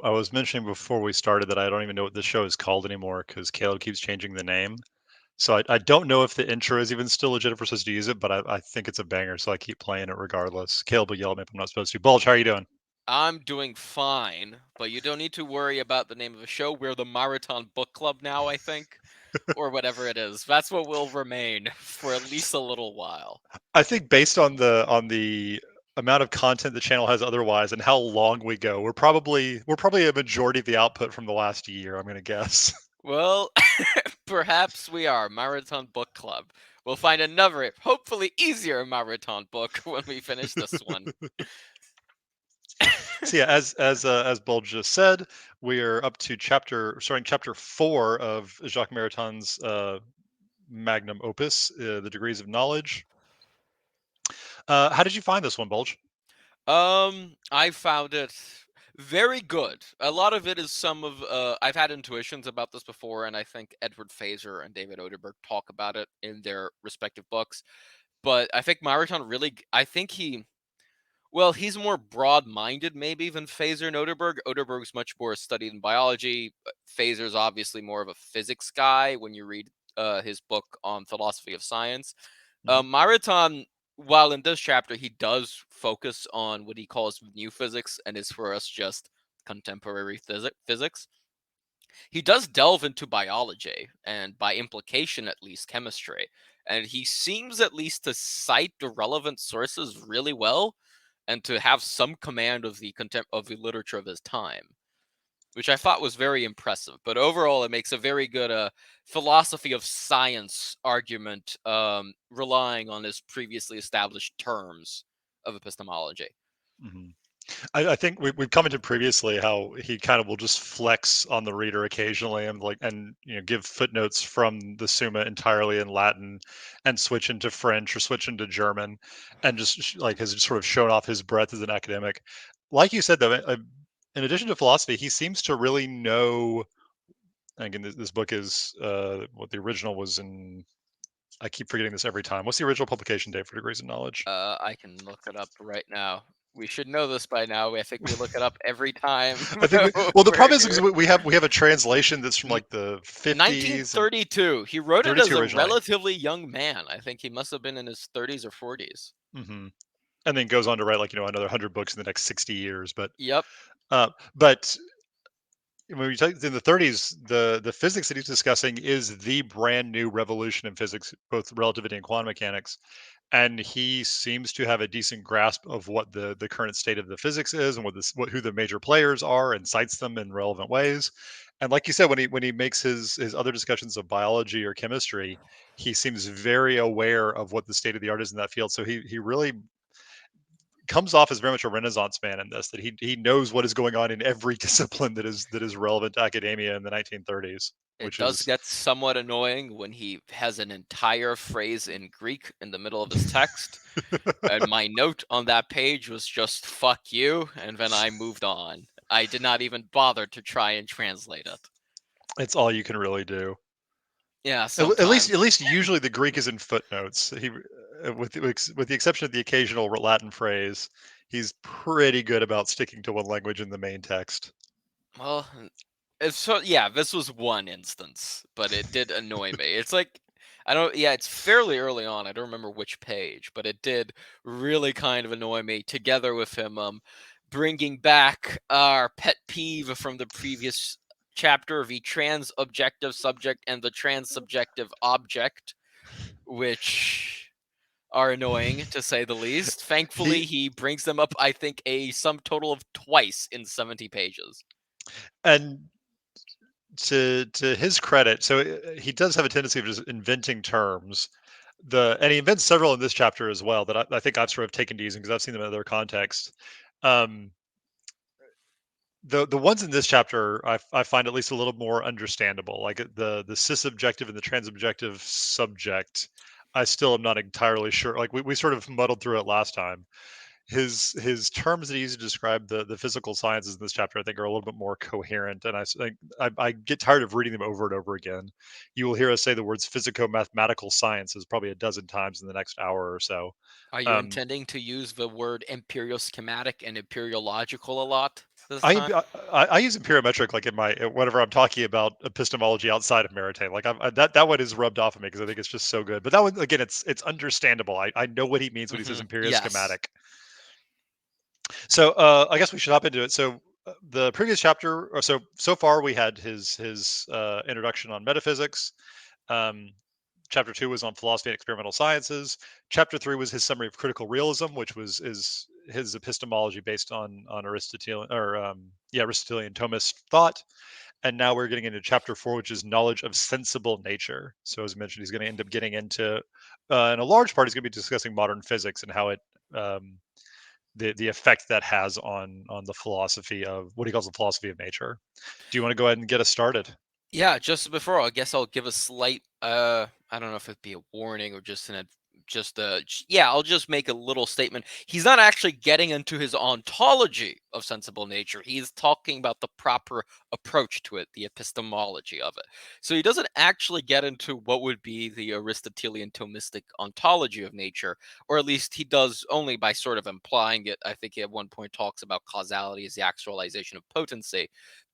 I was mentioning before we started that I don't even know what this show is called anymore because Caleb keeps changing the name. So I don't know if the intro is even still legit if we're supposed to use it, but I think it's a banger, so I keep playing it regardless. Caleb will yell at me if I'm not supposed to. Bulge, how are you doing? I'm doing fine, but you don't need to worry about the name of the show. We're the Marathon Book Club now, I think, or whatever it is. That's what will remain for at least a little while. I think based on the amount of content the channel has otherwise and how long we go, we're probably a majority of the output from the last year, I'm gonna guess. Well, perhaps we are Marathon Book Club. We'll find another, hopefully easier Marathon book when we finish this one. So yeah, as Bulge just said, we are up to starting chapter 4 of Jacques Maritain magnum opus, The Degrees of Knowledge. How did you find this one, Bulge? I found it very good. A lot of it is some of I've had intuitions about this before, and I think Edward Fazer and David Oderberg talk about it in their respective books. But I think Marathon really, I think he's more broad-minded maybe than Fazer and Oderberg. Oderberg's much more studied in biology. Fazer's obviously more of a physics guy when you read his book on philosophy of science. Mhm. Marathon, while in this chapter he does focus on what he calls new physics and is for us just contemporary physics, he does delve into biology and by implication at least chemistry. And he seems at least to cite the relevant sources really well and to have some command of the literature of his time, which I thought was very impressive. But overall, it makes a very good philosophy of science argument, relying on his previously established terms of epistemology. Mhm. I think we've commented previously how he kind of will just flex on the reader occasionally and give footnotes from the Summa entirely in Latin and switch into French or switch into German and just like has sort of shown off his breadth as an academic. Like you said, though, in addition to philosophy, he seems to really know. Again, this book is what the original was in. I keep forgetting this every time. What's the original publication date for Degrees of Knowledge? I can look it up right now. We should know this by now. I think we look it up every time. I think well, the We're problem is because here. we have a translation that's from N- like the 50s and 1932. He wrote it 32 as a originally. relatively young man. I think he must have been in his 30s or 40s. hmm And then goes on to write like another 100 books in the next 60 years. Yep. But when we take in the 30s, the physics that he's discussing is the brand new revolution in physics, both relativity and quantum mechanics. And he seems to have a decent grasp of what the current state of the physics is and who the major players are, and cites them in relevant ways. And like you said, when he makes his other discussions of biology or chemistry, he seems very aware of what the state of the art is in that field. So he really comes off as very much a renaissance man in this, that he knows what is going on in every discipline that is relevant to academia in the 1930s, It which does is get somewhat annoying when he has an entire phrase in Greek in the middle of his text. And my note on that page was just fuck you, and then I moved on. I did not even bother to try and translate it. it's all you can really do. Yeah, At least, sometimes. at least, usually the Greek is in footnotes. With the exception of the occasional Latin phrase, he's pretty good about sticking to one language in the main text. Well, it's so yeah, this was one instance, but it did annoy me. It's like I don't yeah, it's fairly early on. I don't remember which page, but it did really kind of annoy me together with him bringing back our pet peeve from the previous chapter, the trans objective subject and the trans subjective object, which are annoying to say the least. He Thankfully, he brings them up I think a sum total of twice in 70 pages. and to his credit, so he does have a tendency of just inventing terms. And he invents several in this chapter as well that I think I've sort of taken to using because I've seen them in other contexts. Um, the ones in this chapter I find at least a little more understandable, like the cis objective and the trans objective subject. I still am not entirely sure. Like we sort of muddled through it last time. His terms that he uses to describe the physical sciences in this chapter, I think, are a little bit more coherent, and I get tired of reading them over and over again. You will hear us say the words physico-mathematical sciences probably a dozen times in the next hour or so. Are you Um, intending to use the word imperial schematic and imperiological a lot? this I, time? I use empiriometric like in my whenever I'm talking about epistemology outside of Maritain. Like that one is rubbed off of me because I think it's just so good. But that one again, it's understandable. I know what he means when he says Yes. schematic. So I guess we should hop into it. So the previous chapter, or so far, we had his introduction on metaphysics. Um, Chapter 2 was on philosophy and experimental sciences. Chapter 3 was his summary of critical realism, which was is his epistemology based on Aristotelian or Aristotelian Thomist thought. And now we're getting into chapter 4, which is knowledge of sensible nature. So as mentioned, he's going to end up getting into, in a large part, he's going to be discussing modern physics and how it um, the effect that has on the philosophy of what he calls the philosophy of nature. Do you want to go ahead and get us started? Yeah, just before, I guess I'll give a slight I don't know if it'd be a warning or just yeah, I'll just make a little statement. He's not actually getting into his ontology of sensible nature. He's talking about the proper approach to it, the epistemology of it. So he doesn't actually get into what would be the Aristotelian Thomistic ontology of nature, or at least he does only by sort of implying it. I think he at one point talks about causality as the actualization of potency.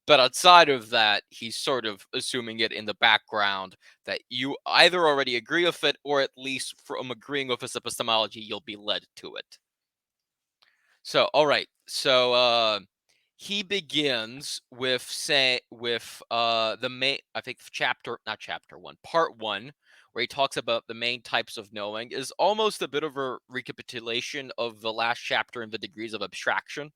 But outside of that, he's sort of assuming it in the background that you either already agree with it, or at least from agreeing with his epistemology, you'll be led to it. So, all right. So, he begins with the main, I think chapter, not chapter one, part one, where he talks about the main types of knowing, is almost a bit of a recapitulation of the last chapter in the degrees of abstraction.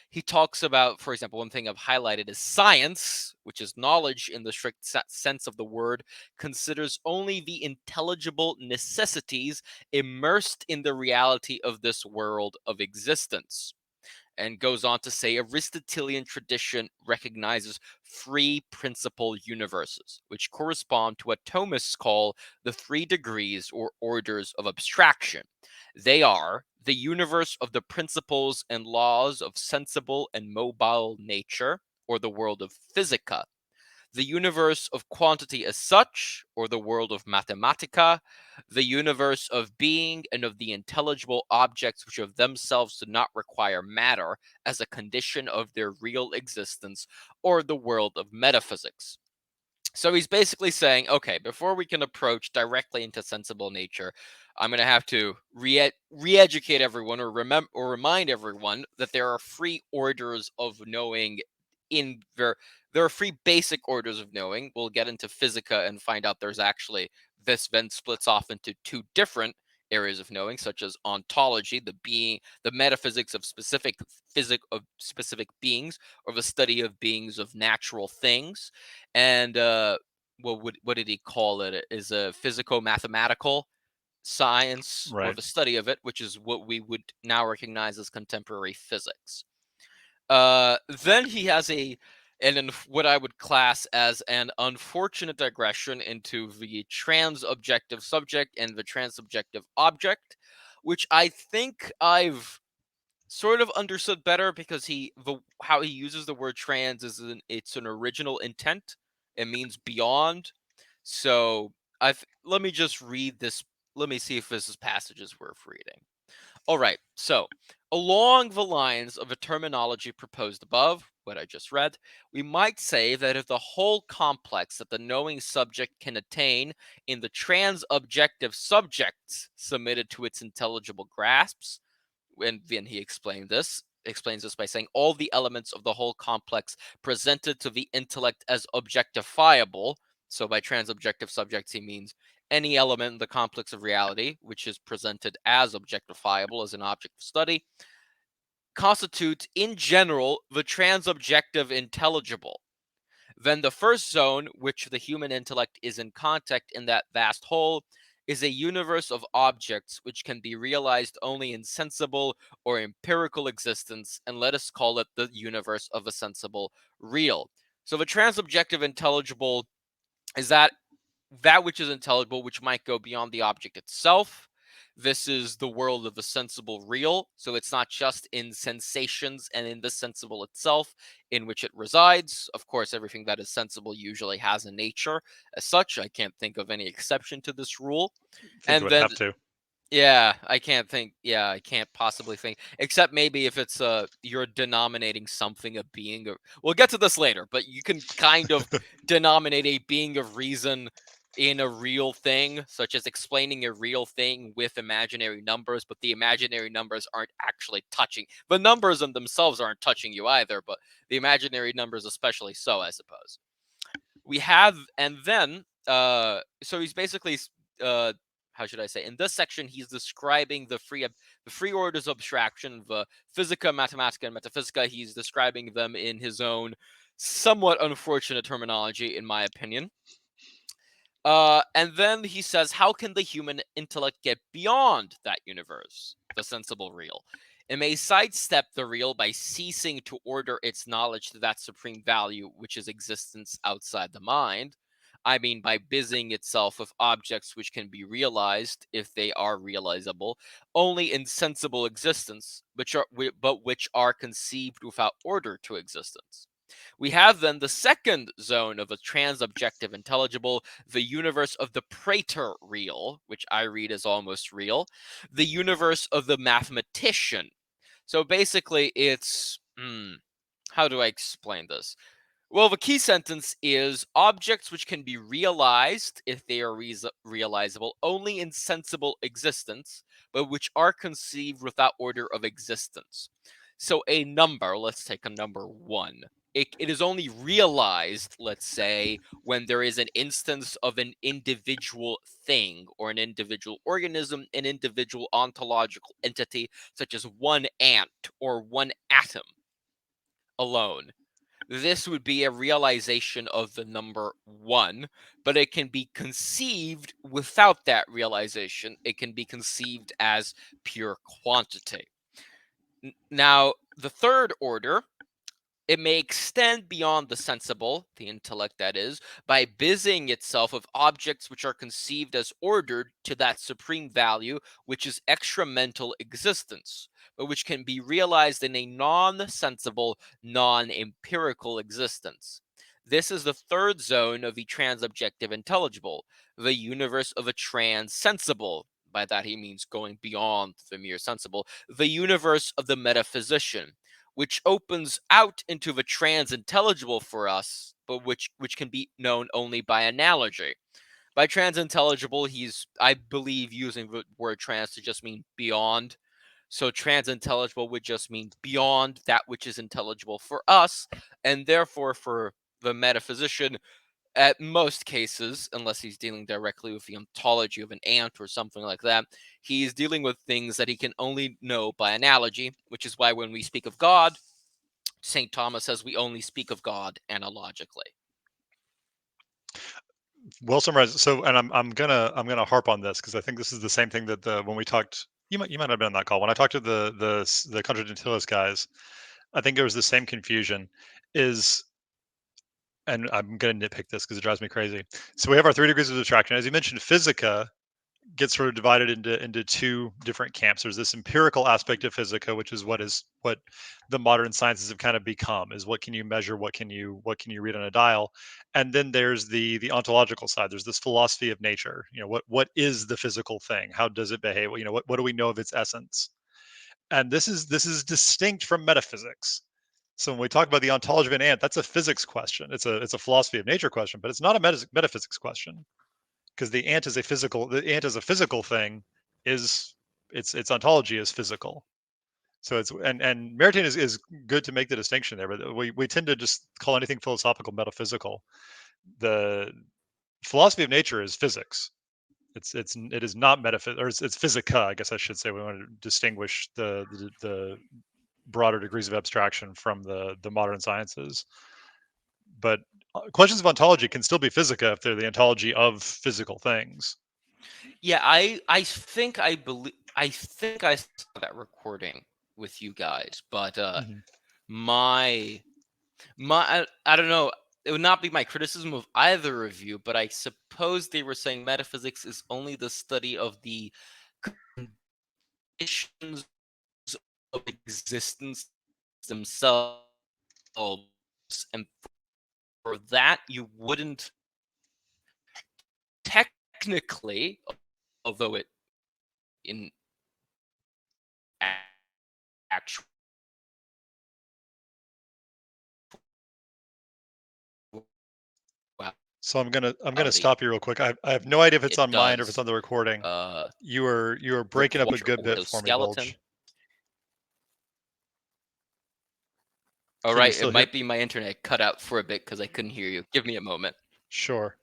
He talks about, for example, one thing I've highlighted is science, which is knowledge in the strict sense of the word, considers only the intelligible necessities immersed in the reality of this world of existence. And goes on to say Aristotelian tradition recognizes free principle universes, which correspond to what Thomists call the three degrees or orders of abstraction. They are the universe of the principles and laws of sensible and mobile nature, or the world of physica, the universe of quantity as such, or the world of mathematica, the universe of being and of the intelligible objects which of themselves do not require matter as a condition of their real existence, or the world of metaphysics. So he's basically saying, okay, before we can approach directly into sensible nature, I'm going to have to re-educate everyone, or remember or remind everyone that there are three orders of knowing. In there are three basic orders of knowing. We'll get into physica and find out there's actually this then splits off into two different areas of knowing, such as ontology, the metaphysics of specific beings, or the study of beings of natural things, and what did he call it? Is a physico-mathematical science, or Right. the study of it, which is what we would now recognize as contemporary physics. Then he has what I would class as an unfortunate digression into the trans-objective subject and the trans-subjective object, which I think I've sort of understood better, because how he uses the word trans it's an original intent. It means beyond. So let me just read this. Let me see if this is passages worth reading. All right. So, along the lines of the terminology proposed above, what I just read, we might say that if the whole complex that the knowing subject can attain in the trans-objective subjects submitted to its intelligible grasps, and then he explains this by saying all the elements of the whole complex presented to the intellect as objectifiable. So by transobjective subjects, he means any element in the complex of reality which is presented as objectifiable as an object of study constitutes in general the transobjective intelligible. Then the first zone, which the human intellect is in contact in that vast whole, is a universe of objects which can be realized only in sensible or empirical existence, and let us call it the universe of a sensible real. So the transobjective intelligible is that which is intelligible, which might go beyond the object itself. This is the world of the sensible real. So it's not just in sensations and in the sensible itself in which it resides. Of course, everything that is sensible usually has a nature as such. I can't think of any exception to this rule. I think you And would then have to. Yeah, I can't think. Yeah, I can't possibly think. Except maybe if it's you're denominating something a being of. We'll get to this later, but you can kind of denominate a being of reason in a real thing, such as explaining a real thing with imaginary numbers, but the imaginary numbers aren't actually touching. The numbers in themselves aren't touching you either, but the imaginary numbers especially so, I suppose. We have, and then so he's basically uh how should I say, in this section he's describing the three orders of abstraction, the physica, mathematica, and metaphysica. He's describing them in his own somewhat unfortunate terminology, in my opinion. And then he says, how can the human intellect get beyond that universe, the sensible real? It may sidestep the real by ceasing to order its knowledge to that supreme value, which is existence outside the mind. I mean, by busying itself with objects which can be realized, if they are realizable, only in sensible existence, but which are conceived without order to existence. We have then the second zone of a transobjective intelligible, the universe of the praetor real, which I read as almost real, the universe of the mathematician. So basically, it's. How do I explain this? Well, the key sentence is objects which can be realized, if they are realizable, only in sensible existence, but which are conceived without order of existence. So a number, let's take a number one. It is only realized, let's say, when there is an instance of an individual thing or an individual organism, an individual ontological entity, such as one ant or one atom alone. This would be a realization of the number one, but it can be conceived without that realization. It can be conceived as pure quantity. Now, the third order, it may extend beyond the sensible, the intellect that is, by busying itself with objects which are conceived as ordered to that supreme value, which is extramental existence, but which can be realized in a non sensible, non empirical existence. This is the third zone of the transobjective intelligible, the universe of a transsensible. By that he means going beyond the mere sensible, the universe of the metaphysician, which opens out into the trans-intelligible for us, but which can be known only by analogy. By trans-intelligible, he's, I believe, using the word trans to just mean beyond. So trans-intelligible would just mean beyond that which is intelligible for us, and therefore for the metaphysician, at most cases, unless he's dealing directly with the ontology of an ant or something like that, he's dealing with things that he can only know by analogy, which is why when we speak of God, St. Thomas says we only speak of God analogically. Well summarized. So, and I'm gonna harp on this because I think this is the same thing that the when we talked. You might have been on that call when I talked to the contradictilist guys. I think there was the same confusion. Is and I'm gonna nitpick this because it drives me crazy. So we have our 3 degrees of abstraction. As you mentioned, physica gets sort of divided into two different camps. There's this empirical aspect of physica, which is what the modern sciences have kind of become, is what can you measure, what can you read on a dial, and then there's the ontological side. There's this philosophy of nature. What is the physical thing? How does it behave? What do we know of its essence? And this is distinct from metaphysics. So when we talk about the ontology of an ant, that's a physics question. It's a philosophy of nature question, but it's not a metaphysics question because the ant is a physical thing, is its ontology is physical. So it's and Maritain is good to make the distinction there, but we tend to just call anything philosophical metaphysical. The philosophy of nature is physics. It is not metaphysics, or it's physica, I guess I should say. We want to distinguish the broader degrees of abstraction from the modern sciences. But questions of ontology can still be physica if they're the ontology of physical things. Yeah, I think I saw that recording with you guys, but Mhm. my I don't know. It would not be my criticism of either of you, but I suppose they were saying metaphysics is only the study of the conditions of existence themselves, and for that you wouldn't technically, although it in actuality. So I'm gonna stop you real quick. I have no idea if it's It on mine or if it's does on the recording. You are breaking up a require good bit Windows for me, skeleton. Bulge. All Can you right, it still hear? might be my internet cut out for a bit because I couldn't hear you. Give me a moment. Sure.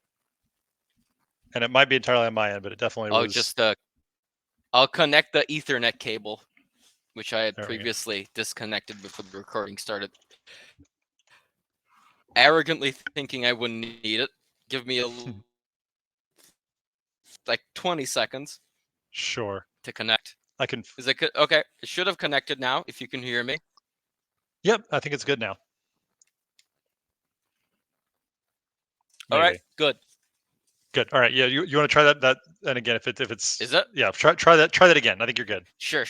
And it might be entirely on my end, but it definitely I'll was. just I'll connect the Ethernet cable, which I had There we go. previously disconnected before the recording started. Arrogantly thinking I wouldn't need it. Give me like 20 seconds Sure. to connect. I can. Is it okay? It should have connected now. If you can hear me. Yep. I think it's good now. All right, Maybe. good. Good. All right. Yeah. You want to try that? And again, if it's Is it? yeah, try that again. I think you're good. Sure.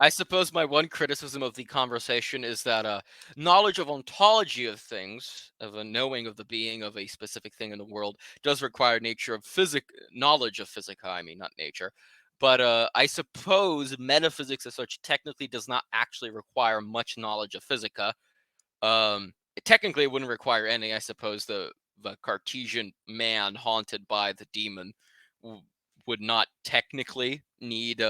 I suppose my one criticism of the conversation is that knowledge of ontology of things, of a knowing of the being of a specific thing in the world, does require nature of knowledge of physica. I mean, not nature, but I suppose metaphysics as such technically does not actually require much knowledge of physica. Technically, it wouldn't require any. I suppose the Cartesian man haunted by the demon would not technically need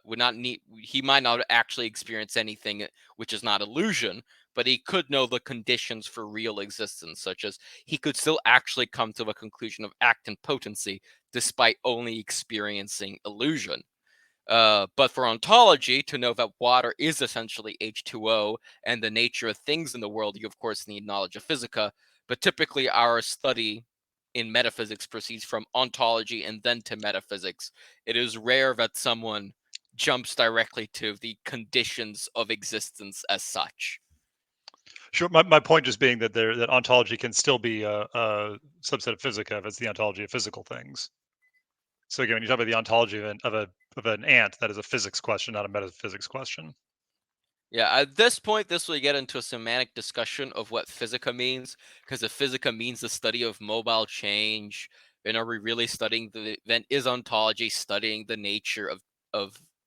would not need he might not actually experience anything which is not illusion, but he could know the conditions for real existence, such as he could still actually come to a conclusion of act and potency despite only experiencing illusion. But for ontology, to know that water is essentially H2O and the nature of things in the world, you of course need knowledge of physica. But typically, our study in metaphysics proceeds from ontology and then to metaphysics. It is rare that someone jumps directly to the conditions of existence as such. Sure. My point just being that ontology can still be a subset of physica if it's the ontology of physical things. So again, when you talk about the ontology of an ant, that is a physics question, not a metaphysics question. Yeah, at this point, this will get into a semantic discussion of what physica means, because if physica means the study of mobile change, then are we really studying then is ontology studying the nature of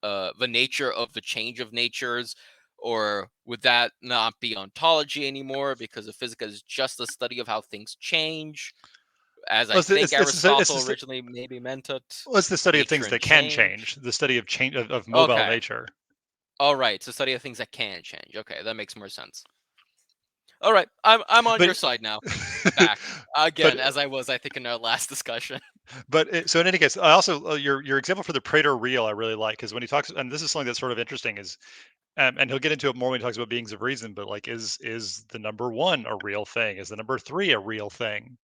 the change of natures, or would that not be ontology anymore? Because if physica is just the study of how things change, as Well, I think Aristotle it's originally maybe meant it, well, it's the study of nature things and that can change. change, the study of change of mobile Okay, nature. all right, it's a study of things that can change. Okay, that makes more sense. All right, I'm on But your side now. I'm back but again, as I was, I think, in our last discussion. so in any case, I also your example for the Praetor real I really like because when he talks, and this is something that's sort of interesting is, and he'll get into it more when he talks about beings of reason, but like is the number one a real thing? Is the number three a real thing?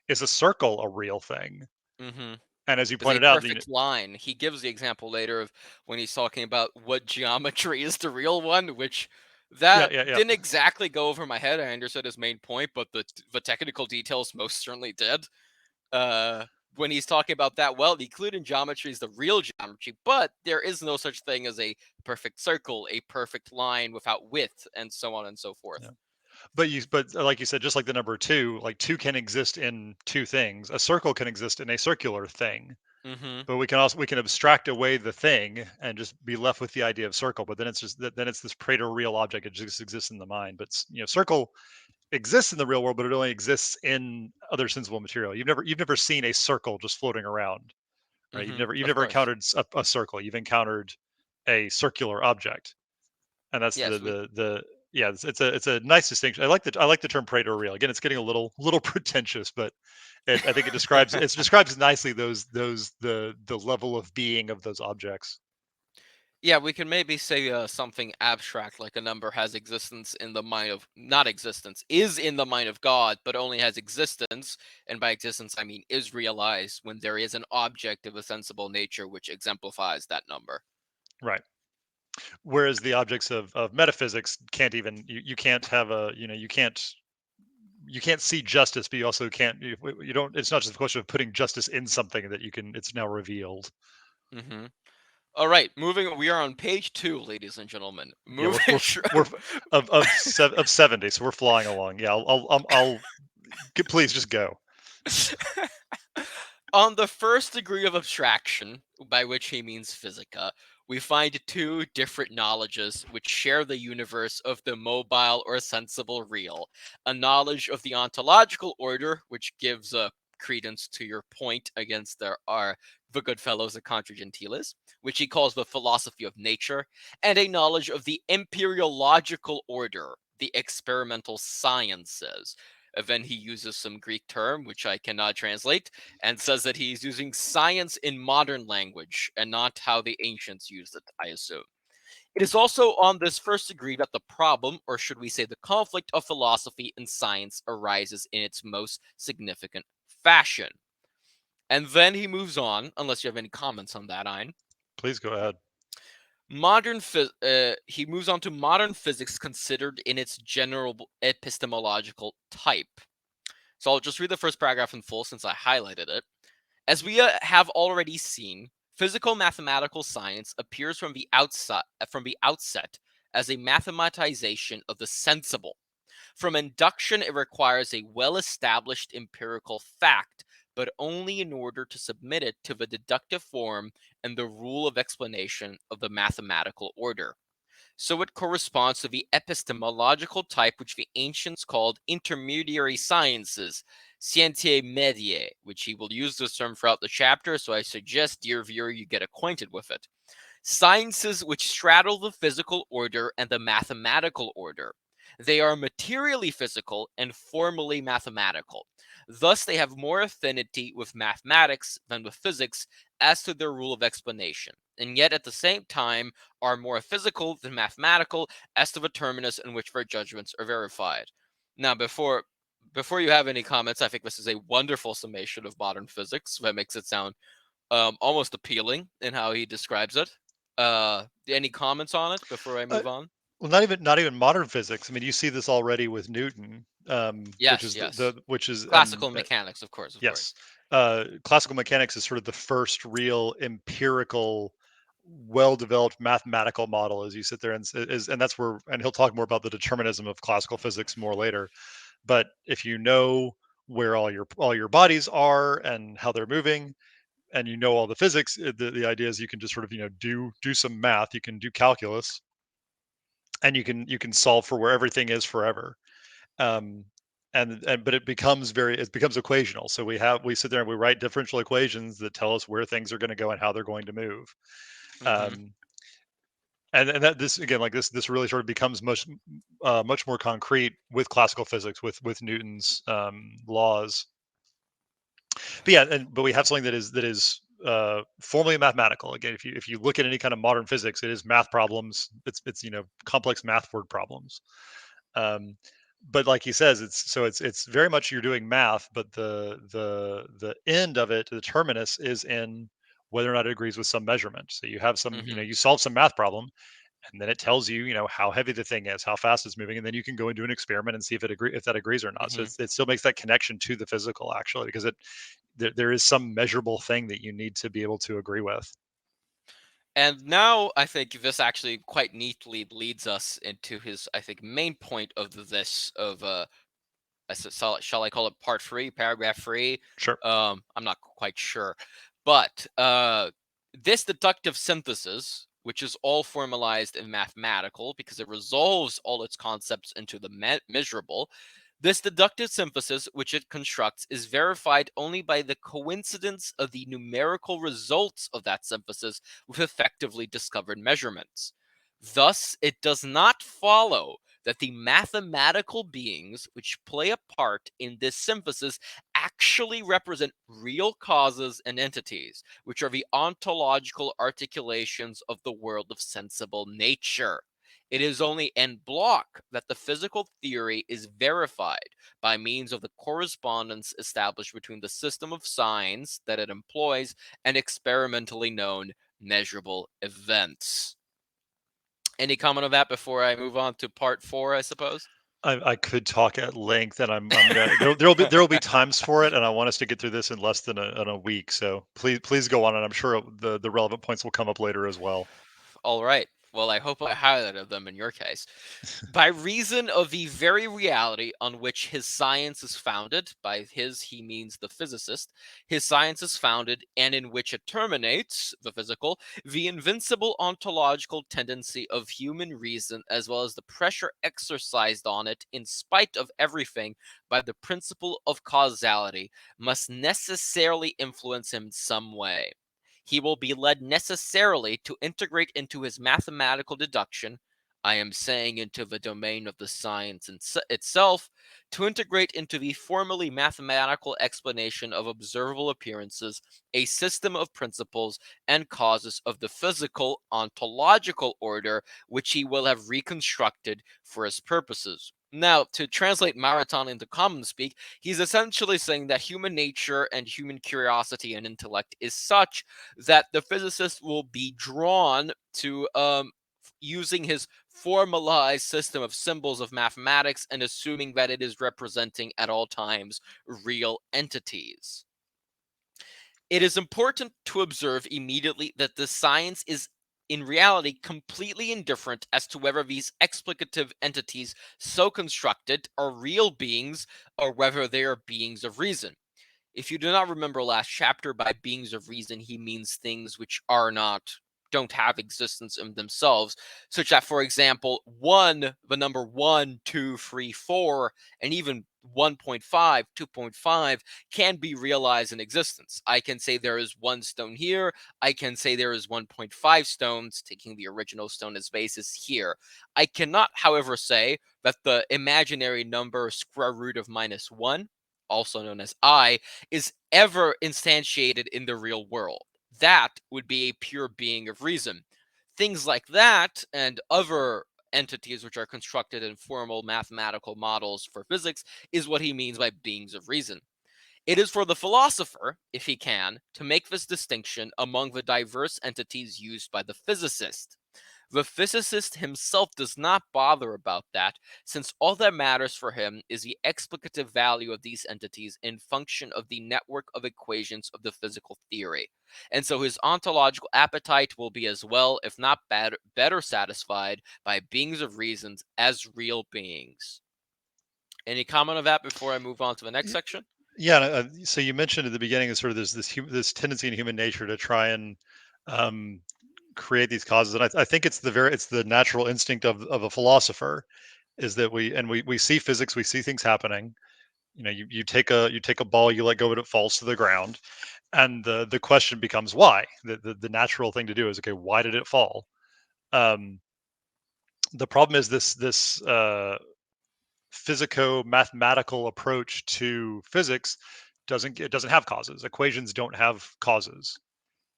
Is a circle a real thing? Mm-hmm. And as you Is a pointed out, perfect line. He gives the example later of when he's talking about what geometry is the real one, which yeah, that yeah, yeah. didn't exactly go over my head. I understood his main point, but the technical details most certainly did. Uh, when he's talking about that, well, Euclidean geometry is the real geometry, but there is no such thing as a perfect circle, a perfect line without width, and so on and so Yeah. forth. But like you said, just like the number two, like two can exist in two things. A circle can exist in a circular thing. Mm-hmm. But we can abstract away the thing and just be left with the idea of circle. But then it's just then it's this Praetor real object. It just exists in the mind. But circle exists in the real world, but it only exists in other sensible material. You've never seen a circle just floating around, right? You've Mm-hmm. never you've Of never course. encountered a circle. You've encountered a circular object, and that's Yes, we the yeah. It's a nice distinction. I like the term Praetor real. Again, it's getting a little pretentious, but I think it describes nicely the level of being of those objects. yeah, we can maybe say something abstract like a number has existence in the mind of not existence is in the mind of God, but only has existence, and by existence I mean is realized when there is an object of a sensible nature which exemplifies that number. Right. Whereas the objects of metaphysics can't even you can't have a you can't see justice, but you also can't you don't. It's not just a question of putting justice in something that you can. It's now revealed. Hmm. All right, moving. We are on page 2, ladies and gentlemen. Yeah, we're Moving. we're we're of 70, so we're flying along. Yeah, I'll please just go. On the first degree of abstraction, by which he means physica, we find two different knowledges which share the universe of the mobile or sensible real. A knowledge of the ontological order, which gives credence to your point against the good fellows of Contra Gentiles, which he calls the philosophy of nature, and a knowledge of the empiriological order, the experimental sciences. Then he uses some Greek term, which I cannot translate, and says that he's using science in modern language and not how the ancients used it, I assume. It is also on this first degree that the problem, or should we say the conflict of philosophy and science, arises in its most significant fashion. And then he moves on, unless you have any comments on that, Ein. Please go ahead. He moves on to modern physics considered in its general epistemological type. So I'll just read the first paragraph in full since I highlighted it. As we have already seen, physical mathematical science appears from the outset as a mathematization of the sensible. From induction, it requires a well-established empirical fact, but only in order to submit it to the deductive form and the rule of explanation of the mathematical order. So it corresponds to the epistemological type which the ancients called intermediary sciences, scientiae mediae, which he will use this term throughout the chapter, so I suggest, dear viewer, you get acquainted with it. Sciences which straddle the physical order and the mathematical order. They are materially physical and formally mathematical. Thus, they have more affinity with mathematics than with physics as to their rule of explanation, and yet at the same time are more physical than mathematical as to the terminus in which their judgments are verified. Now, before you have any comments, I think this is a wonderful summation of modern physics that makes it sound almost appealing in how he describes it. Any comments on it before I Uh, move on? well, not even modern physics. I mean, you see this already with Newton, which Yes, is yes. which is Classical mechanics, of course, of yes, course. classical mechanics is sort of the first real empirical, well-developed mathematical model. As you sit there and and that's where, and he'll talk more about the determinism of classical physics more later. But if you know where all your bodies are and how they're moving, and you know all the physics, the idea is you can just sort of do some math, you can do calculus, and you can solve for where everything is forever. um, and but it becomes equational. So we sit there and we write differential equations that tell us where things are going to go and how they're going to move. Mm-hmm. um, and that this again, like this really sort of becomes much more concrete with classical physics, with Newton's laws. But yeah, but we have something that is formally mathematical. Again, if you look at any kind of modern physics, it is math problems. It's complex math word problems. um, but like he says, it's very much you're doing math, but the end of it, the terminus, is in whether or not it agrees with some measurement. So you have some, Mm-hmm. you solve some math problem, and then it tells you, how heavy the thing is, how fast it's moving, and then you can go and do an experiment and see if that agrees or not. So Mm-hmm. it still makes that connection to the physical, actually, because there is some measurable thing that you need to be able to agree with. And now I think this actually quite neatly leads us into his, I think, main point of this of shall I call it part three, paragraph three? Sure. I'm not quite sure, but this deductive synthesis, which is all formalized and mathematical because it resolves all its concepts into the measurable. This deductive synthesis, which it constructs, is verified only by the coincidence of the numerical results of that synthesis with effectively discovered measurements. Thus, it does not follow that the mathematical beings which play a part in this synthesis actually represent real causes and entities, which are the ontological articulations of the world of sensible nature. It is only en bloc that the physical theory is verified by means of the correspondence established between the system of signs that it employs and experimentally known measurable events. Any comment on that before I move on to part four, I suppose? I could talk at length, and I'm gonna there will be times for it, and I want us to get through this in less than a week. So please go on, and I'm sure the relevant points will come up later as well. All right. Well, I hope I highlighted them in your case. By reason of the very reality on which his science is founded, by his he means the physicist, his science is founded, and in which it terminates, the physical, the invincible ontological tendency of human reason, as well as the pressure exercised on it in spite of everything by the principle of causality, must necessarily influence him some way. He will be led necessarily to integrate into his mathematical deduction, I am saying into the domain of the science itself, to integrate into the formally mathematical explanation of observable appearances a system of principles and causes of the physical ontological order which he will have reconstructed for his purposes. Now, to translate Marathon into common speak, he's essentially saying that human nature and human curiosity and intellect is such that the physicist will be drawn to using his formalized system of symbols of mathematics and assuming that it is representing at all times real entities. It is important to observe immediately that the science is in reality completely indifferent as to whether these explicative entities so constructed are real beings or whether they are beings of reason. If you do not remember last chapter, by beings of reason, he means things which are not, don't have existence in themselves, such that, for example, one, the number 1, 2, 3, 4, and even 1.5, 2.5 can be realized in existence. I can say there is one stone here. I can say there is 1.5 stones, taking the original stone as basis here. I cannot, however, say that the imaginary number square root of -1, also known as I, is ever instantiated in the real world. That would be a pure being of reason. Things like that and other entities which are constructed in formal mathematical models for physics is what he means by beings of reason. It is for the philosopher, if he can, to make this distinction among the diverse entities used by the physicist. The physicist himself does not bother about that, since all that matters for him is the explicative value of these entities in function of the network of equations of the physical theory. And so his ontological appetite will be as well, if not better satisfied by beings of reasons as real beings. Any comment on that before I move on to the next Y- section? Yeah. So you mentioned at the beginning is sort of this tendency in human nature to try and um, create these causes, and I think it's the natural instinct of a philosopher is that we see physics, we see things happening. You take a ball, you let go of it, it falls to the ground, and the question becomes why. The natural thing to do is, okay, why did it fall? Um, the problem is this physico mathematical approach to physics doesn't have causes. Equations don't have causes.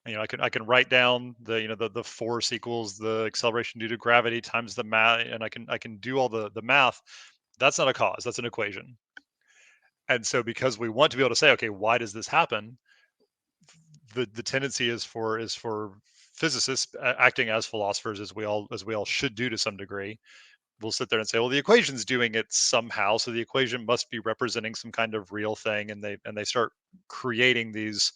I can write down the force equals the acceleration due to gravity times the mass, and I can do all the math. That's not a cause. That's an equation. And so because we want to be able to say, okay, why does this happen? The tendency is for physicists acting as philosophers, as we all should do to some degree. We'll sit there and say, well, the equation's doing it somehow, so the equation must be representing some kind of real thing, and they start creating these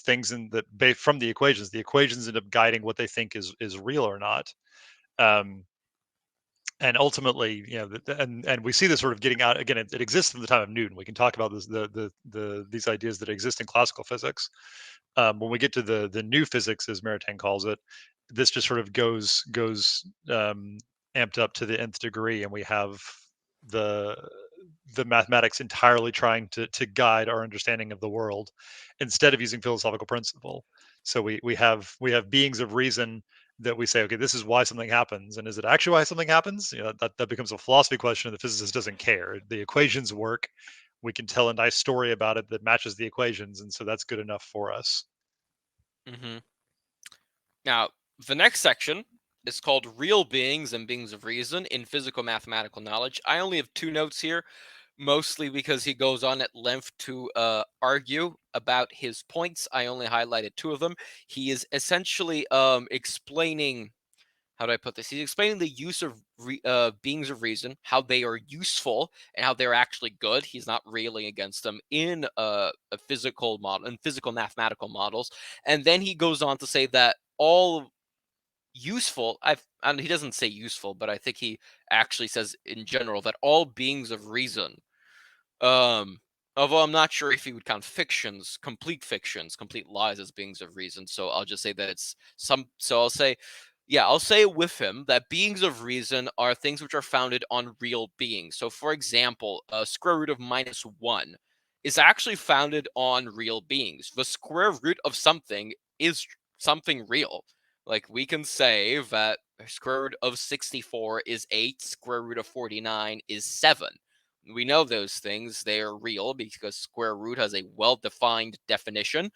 things from the equations. The equations end up guiding what they think is real or not. Um, and ultimately, and we see this sort of getting out again. It exists from the time of Newton. We can talk about this, these ideas that exist in classical physics. When we get to the new physics, as Maritain calls it, this just sort of goes amped up to the nth degree, and we have the the mathematics entirely trying to guide our understanding of the world instead of using philosophical principle. So we have beings of reason that we say, okay, this is why something happens, and is it actually why something happens? That becomes a philosophy question, and the physicist doesn't care. The equations work. We can tell a nice story about it that matches the equations, and so that's good enough for us. Hmm. Now, the next section is called Real Beings and Beings of Reason in Physical Mathematical Knowledge. I only have two notes here, mostly because he goes on at length to argue about his points. I only highlighted two of them. He is essentially explaining, how do I put this? He's explaining the use of beings of reason, how they are useful and how they're actually good. He's not railing against them in a physical model, in physical mathematical models. And then he goes on to say that all useful. And he doesn't say useful, but I think he actually says in general that all beings of reason, um, although I'm not sure if he would count fictions, complete lies as beings of reason. So I'll just say that it's some. So I'll say, yeah, I'll say with him that beings of reason are things which are founded on real beings. So, for example, square root of -1 is actually founded on real beings. The square root of something is something real. Like we can say that square root of 64 is 8, square root of 49 is 7. We know those things, they are real because square root has a well-defined definition.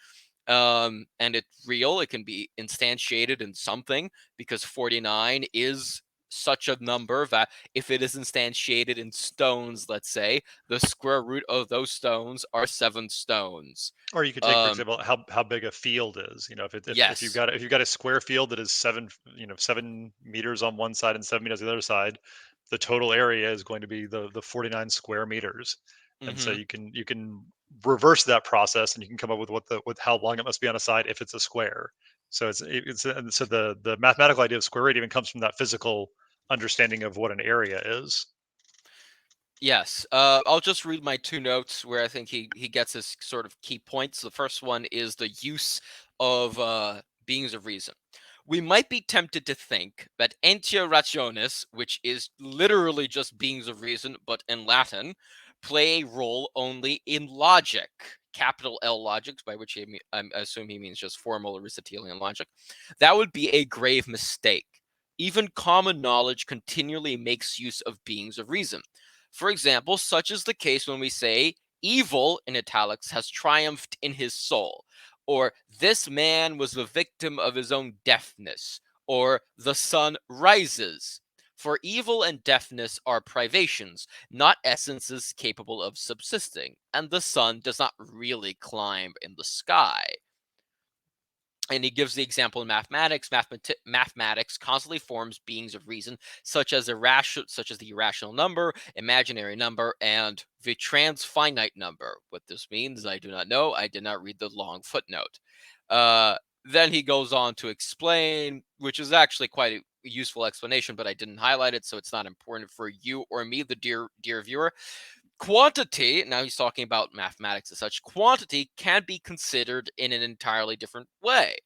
And it's real. It can be instantiated in something because 49 is such a number that if it is instantiated in stones, let's say, the square root of those stones are 7 stones. Or you could take, for Um, example, how big a field is. If you've yes. got a square field that is 7 meters on one side and 7 meters on the other side, the total area is going to be the 49 square meters. And so Hmm. you can reverse that process, and you can come up with with how long it must be on a side if it's a square. So and so the mathematical idea of square root even comes from that physical understanding of what an area is. Yes. I'll just read my two notes where I think he gets his sort of key points. The first one is the use of beings of reason. We might be tempted to think that entia rationis, which is literally just beings of reason, but in Latin, play a role only in logic. Capital L logics, by which I assume he means just formal Aristotelian logic. That would be a grave mistake. Even common knowledge continually makes use of beings of reason. For example, such is the case when we say, evil, in italics, has triumphed in his soul, or this man was the victim of his own deafness, or the sun rises. For evil and deafness are privations, not essences capable of subsisting, and the sun does not really climb in the sky. And he gives the example in mathematics. Mathematics constantly forms beings of reason, such as the irrational number, imaginary number, and the transfinite number. What this means, I do not know. I did not read the long footnote. Uh, then he goes on to explain, which is actually quite a useful explanation, but I didn't highlight it, so it's not important for you or me, the dear viewer. Quantity, now he's talking about mathematics as such, quantity can be considered in an entirely different way.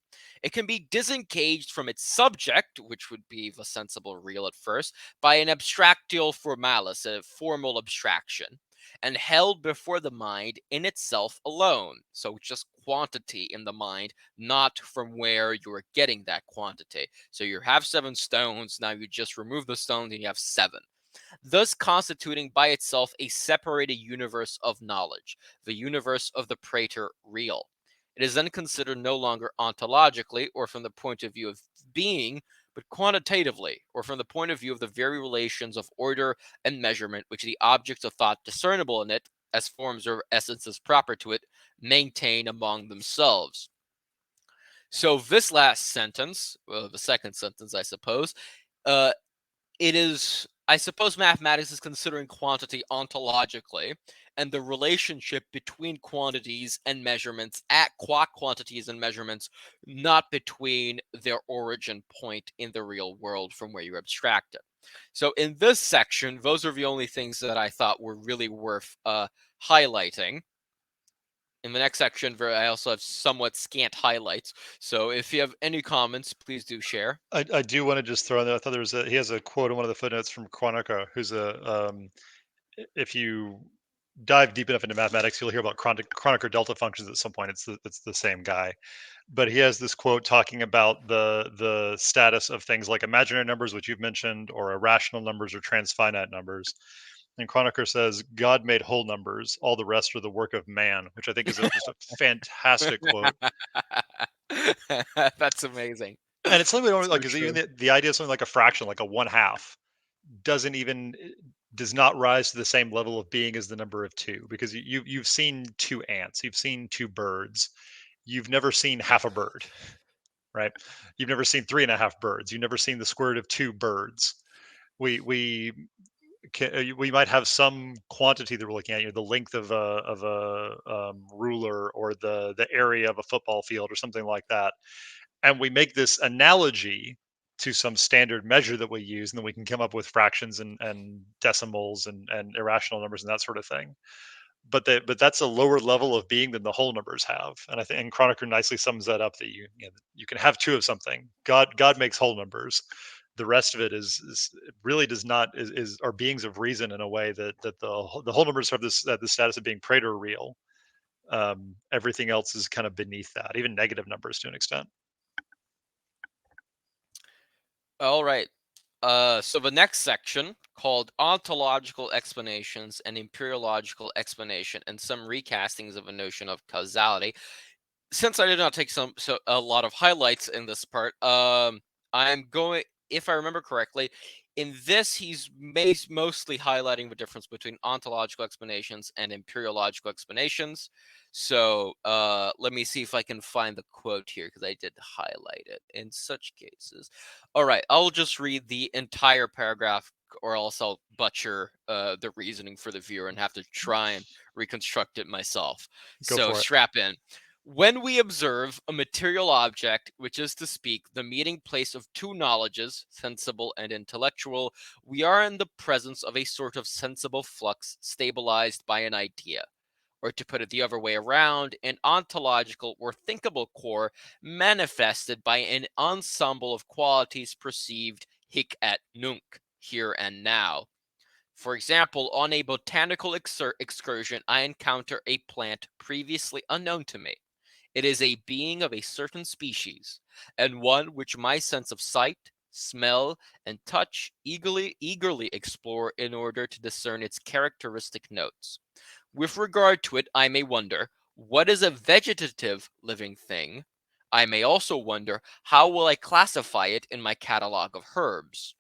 It can be disengaged from its subject, which would be the sensible real at first, by an abstractio formalis, a formal abstraction, and held before the mind in itself alone. So just quantity in the mind, not from where you're getting that quantity. So you have 7 stones, now you just remove the stones and you have 7, thus constituting by itself a separated universe of knowledge, the universe of the praetor real. It is then considered no longer ontologically or from the point of view of being, but quantitatively, or from the point of view of the very relations of order and measurement which the objects of thought discernible in it, as forms or essences proper to it, maintain among themselves. So, this last sentence, the second sentence, I suppose, uh, it is, I suppose mathematics is considering quantity ontologically and the relationship between quantities and measurements at quantities and measurements, not between their origin point in the real world from where you abstract it. So in this section, those are the only things that I thought were really worth highlighting. In the next section, I also have somewhat scant highlights. So if you have any comments, please do share. I do want to just throw in there. I thought he has a quote in one of the footnotes from Kronecker, who's if you dive deep enough into mathematics, you'll hear about Kronecker delta functions at some point. It's the same guy, but he has this quote talking about the status of things like imaginary numbers, which you've mentioned, or irrational numbers or transfinite numbers. And Kronecker says, "God made whole numbers; all the rest are the work of man," which I think is just a fantastic quote. That's amazing. And it's something we don't So like, because even true. the idea of something like a fraction, like a one half, doesn't even does not rise to the same level of being as the number of two, because you've seen two ants, you've seen two birds, you've never seen half a bird, right? You've never seen three and a half birds, you've never seen the square root of two birds. We might have some quantity that we're looking at, the length of a ruler, or the area of a football field or something like that, and we make this analogy to some standard measure that we use, and then we can come up with fractions and decimals and irrational numbers and that sort of thing. But that's a lower level of being than the whole numbers have, and I think and Chronocker nicely sums that up, that you can have two of something. God makes whole numbers. The rest of it is it really does not is are beings of reason in a way that the whole numbers have the status of being Praetor real. Everything else is kind of beneath that, even negative numbers to an extent. All right. So the next section, called ontological explanations and empiriological explanation, and some recastings of a notion of causality. Since I did not take a lot of highlights in this part, I'm going, if I remember correctly, in this he's mostly highlighting the difference between ontological explanations and empiriological explanations. So let me see if I can find the quote here, because I did highlight it. In such cases, all right, I'll just read the entire paragraph, or else I'll butcher the reasoning for the viewer and have to try and reconstruct it myself. Go So for it. strap in. When we observe a material object, which is to speak the meeting place of two knowledges, sensible and intellectual, we are in the presence of a sort of sensible flux stabilized by an idea. Or to put it the other way around, an ontological or thinkable core manifested by an ensemble of qualities perceived hic et nunc, here and now. For example, on a botanical excursion, I encounter a plant previously unknown to me. It is a being of a certain species, and one which my sense of sight, smell, and touch eagerly explore in order to discern its characteristic notes. With regard to it, I may wonder, what is a vegetative living thing? I may also wonder, how will I classify it in my catalog of herbs?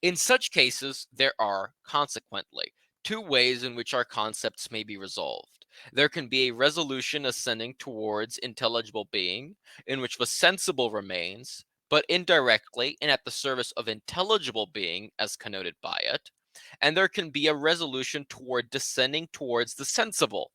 In such cases, there are, consequently, two ways in which our concepts may be resolved. There can be a resolution ascending towards intelligible being, in which the sensible remains, but indirectly and at the service of intelligible being as connoted by it. And there can be a resolution toward descending towards the sensible,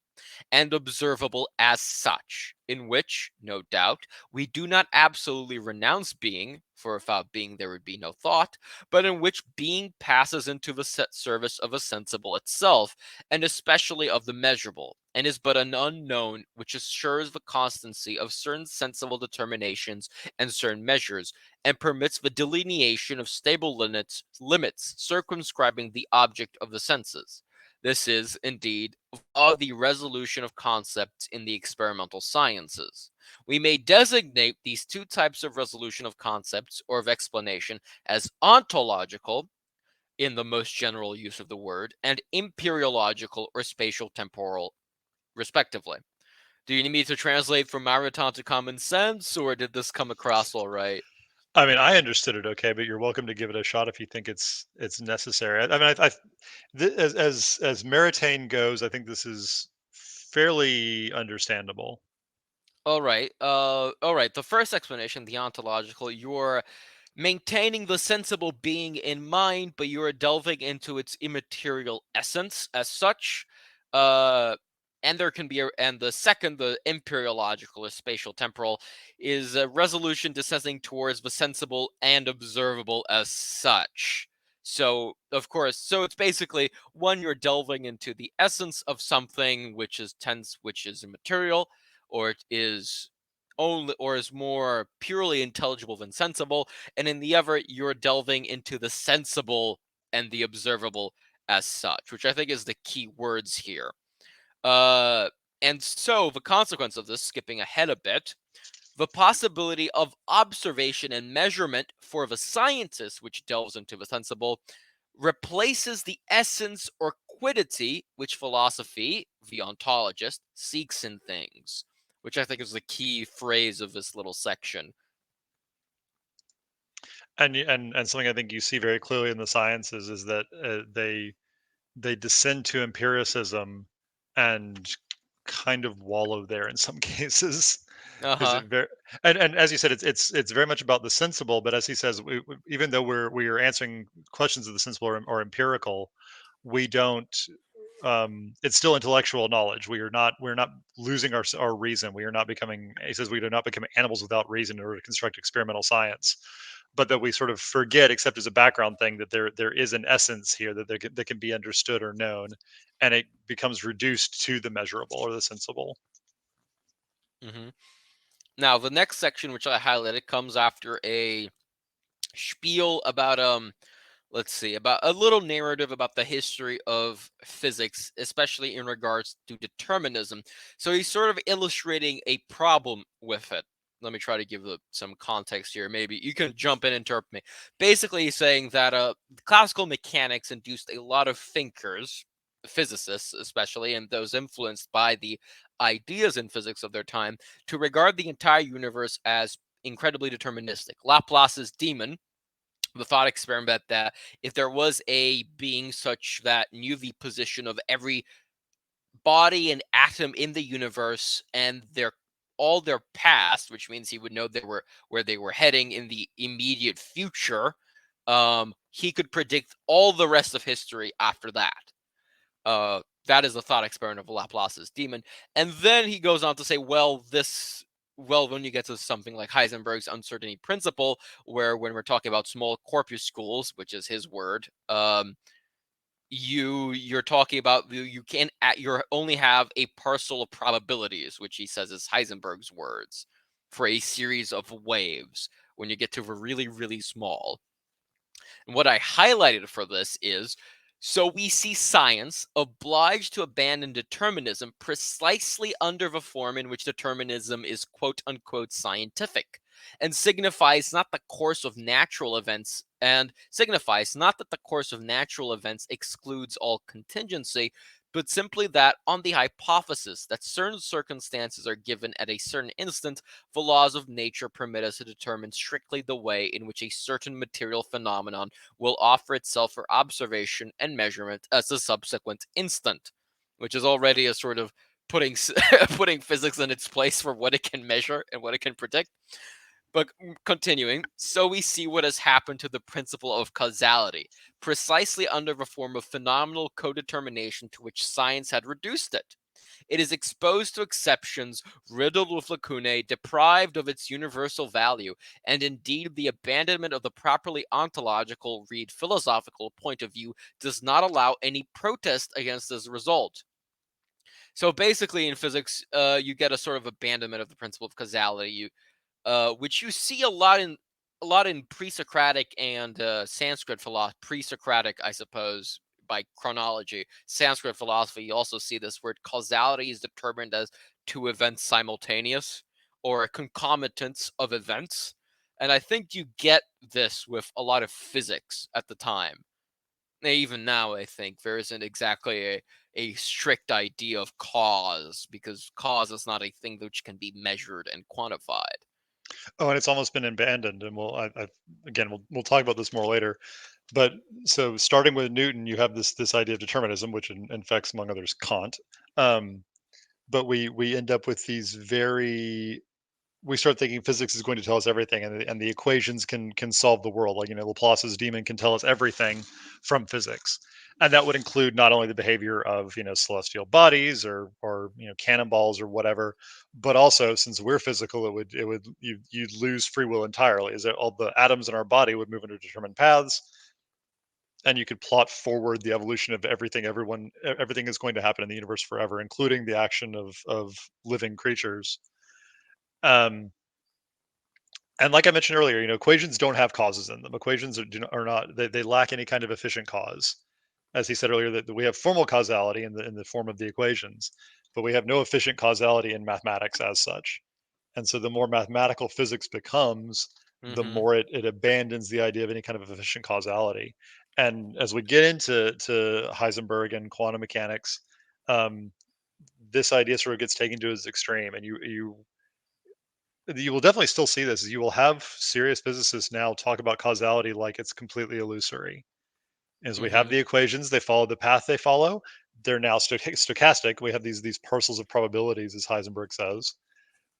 and observable as such, in which, no doubt, we do not absolutely renounce being, for without being there would be no thought, but in which being passes into the set service of a sensible itself, and especially of the measurable, and is but an unknown which assures the constancy of certain sensible determinations and certain measures, and permits the delineation of stable limits circumscribing the object of the senses. This is, indeed, the resolution of concepts in the experimental sciences. We may designate these two types of resolution of concepts or of explanation as ontological, in the most general use of the word, and imperiological or spatial temporal, respectively. Do you need me to translate from Mariton to common sense, or did this come across all right? I mean, I understood it okay, but you're welcome to give it a shot if you think it's necessary. I mean, as Maritane goes, I think this is fairly understandable. All right. The first explanation, the ontological, you're maintaining the sensible being in mind, but you are delving into its immaterial essence as such. Uh, and there can be and the second, the imperiological or spatial temporal, is a resolution descending towards the sensible and observable as such. So, of course, so it's basically one, you're delving into the essence of something which is tense, which is immaterial, or it is only, or is more purely intelligible than sensible, and in the other, you're delving into the sensible and the observable as such, which I think is the key words here. Uh, and so the consequence of this, skipping ahead a bit, the possibility of observation and measurement for the scientist, which delves into the sensible, replaces the essence or quiddity which philosophy, the ontologist, seeks in things, which I think is the key phrase of this little section. And something I think you see very clearly in the sciences is that they descend to empiricism and kind of wallow there in some cases. Uh Because huh. it very and as you said, it's very much about the sensible. But as he says, even though we are answering questions of the sensible or empirical, we don't. It's still intellectual knowledge. We're not losing our reason. We are not becoming. He says we do not become animals without reason in order to construct experimental science. but that we sort of forget, except as a background thing, that there is an essence here that can be understood or known, and it becomes reduced to the measurable or the sensible. Hmm. Now, the next section, which I highlighted, comes after a spiel about let's see, about a little narrative about the history of physics, especially in regards to determinism. So he's sort of illustrating a problem with it. Let me try to give some context here. Maybe you can jump in and interrupt me. Basically, he's saying that classical mechanics induced a lot of thinkers, physicists especially, and those influenced by the ideas in physics of their time, to regard the entire universe as incredibly deterministic. Laplace's demon, the thought experiment that if there was a being such that knew the position of every body and atom in the universe and their all their past, which means he would know they were where they were heading in the immediate future, he could predict all the rest of history after that. That is the thought experiment of Laplace's demon. And then he goes on to say, when you get to something like Heisenberg's uncertainty principle, where when we're talking about small corpuscles, which is his word, you're talking about you can you only have a parcel of probabilities, which he says is Heisenberg's words, for a series of waves when you get to really, really small. And what I highlighted for this is, so we see science obliged to abandon determinism precisely under the form in which determinism is quote unquote scientific, and signifies not the course of natural events and signifies not that the course of natural events excludes all contingency, but simply that on the hypothesis that certain circumstances are given at a certain instant, the laws of nature permit us to determine strictly the way in which a certain material phenomenon will offer itself for observation and measurement as a subsequent instant, which is already a sort of putting putting physics in its place for what it can measure and what it can predict. But continuing, so we see what has happened to the principle of causality, precisely under the form of phenomenal codetermination to which science had reduced it. It is exposed to exceptions, riddled with lacunae, deprived of its universal value, and indeed the abandonment of the properly ontological, read philosophical point of view does not allow any protest against this result. So basically, in physics, you get a sort of abandonment of the principle of causality. Which you see a lot in pre-Socratic and Sanskrit philosophy. Pre-Socratic, I suppose, by chronology. Sanskrit philosophy, you also see this word causality is determined as two events simultaneous or a concomitance of events. And I think you get this with a lot of physics at the time. Even now, I think there isn't exactly a strict idea of cause because cause is not a thing which can be measured and quantified. Oh, and it's almost been abandoned, and again we'll talk about this more later. But so starting with Newton, you have this idea of determinism, which infects among others Kant. Um, but we end up with these very we start thinking physics is going to tell us everything, and the equations can solve the world. Like, Laplace's demon can tell us everything from physics, and that would include not only the behavior of celestial bodies or cannonballs or whatever, but also, since we're physical, you'd lose free will entirely. Is that all the atoms in our body would move into determined paths, and you could plot forward the evolution of everything is going to happen in the universe forever, including the action of living creatures. Um, And like I mentioned earlier, equations don't have causes in them. Equations are not, they lack any kind of efficient cause. As he said earlier, that we have formal causality in the form of the equations, but we have no efficient causality in mathematics as such. And so the more mathematical physics becomes, the Hmm. more it abandons the idea of any kind of efficient causality. And as we get into Heisenberg and quantum mechanics, um, this idea sort of gets taken to its extreme, and you will definitely still see this. You will have serious physicists now talk about causality like it's completely illusory. As we have Hmm. the equations, they follow the path they follow. They're now stochastic. We have these parcels of probabilities, as Heisenberg says.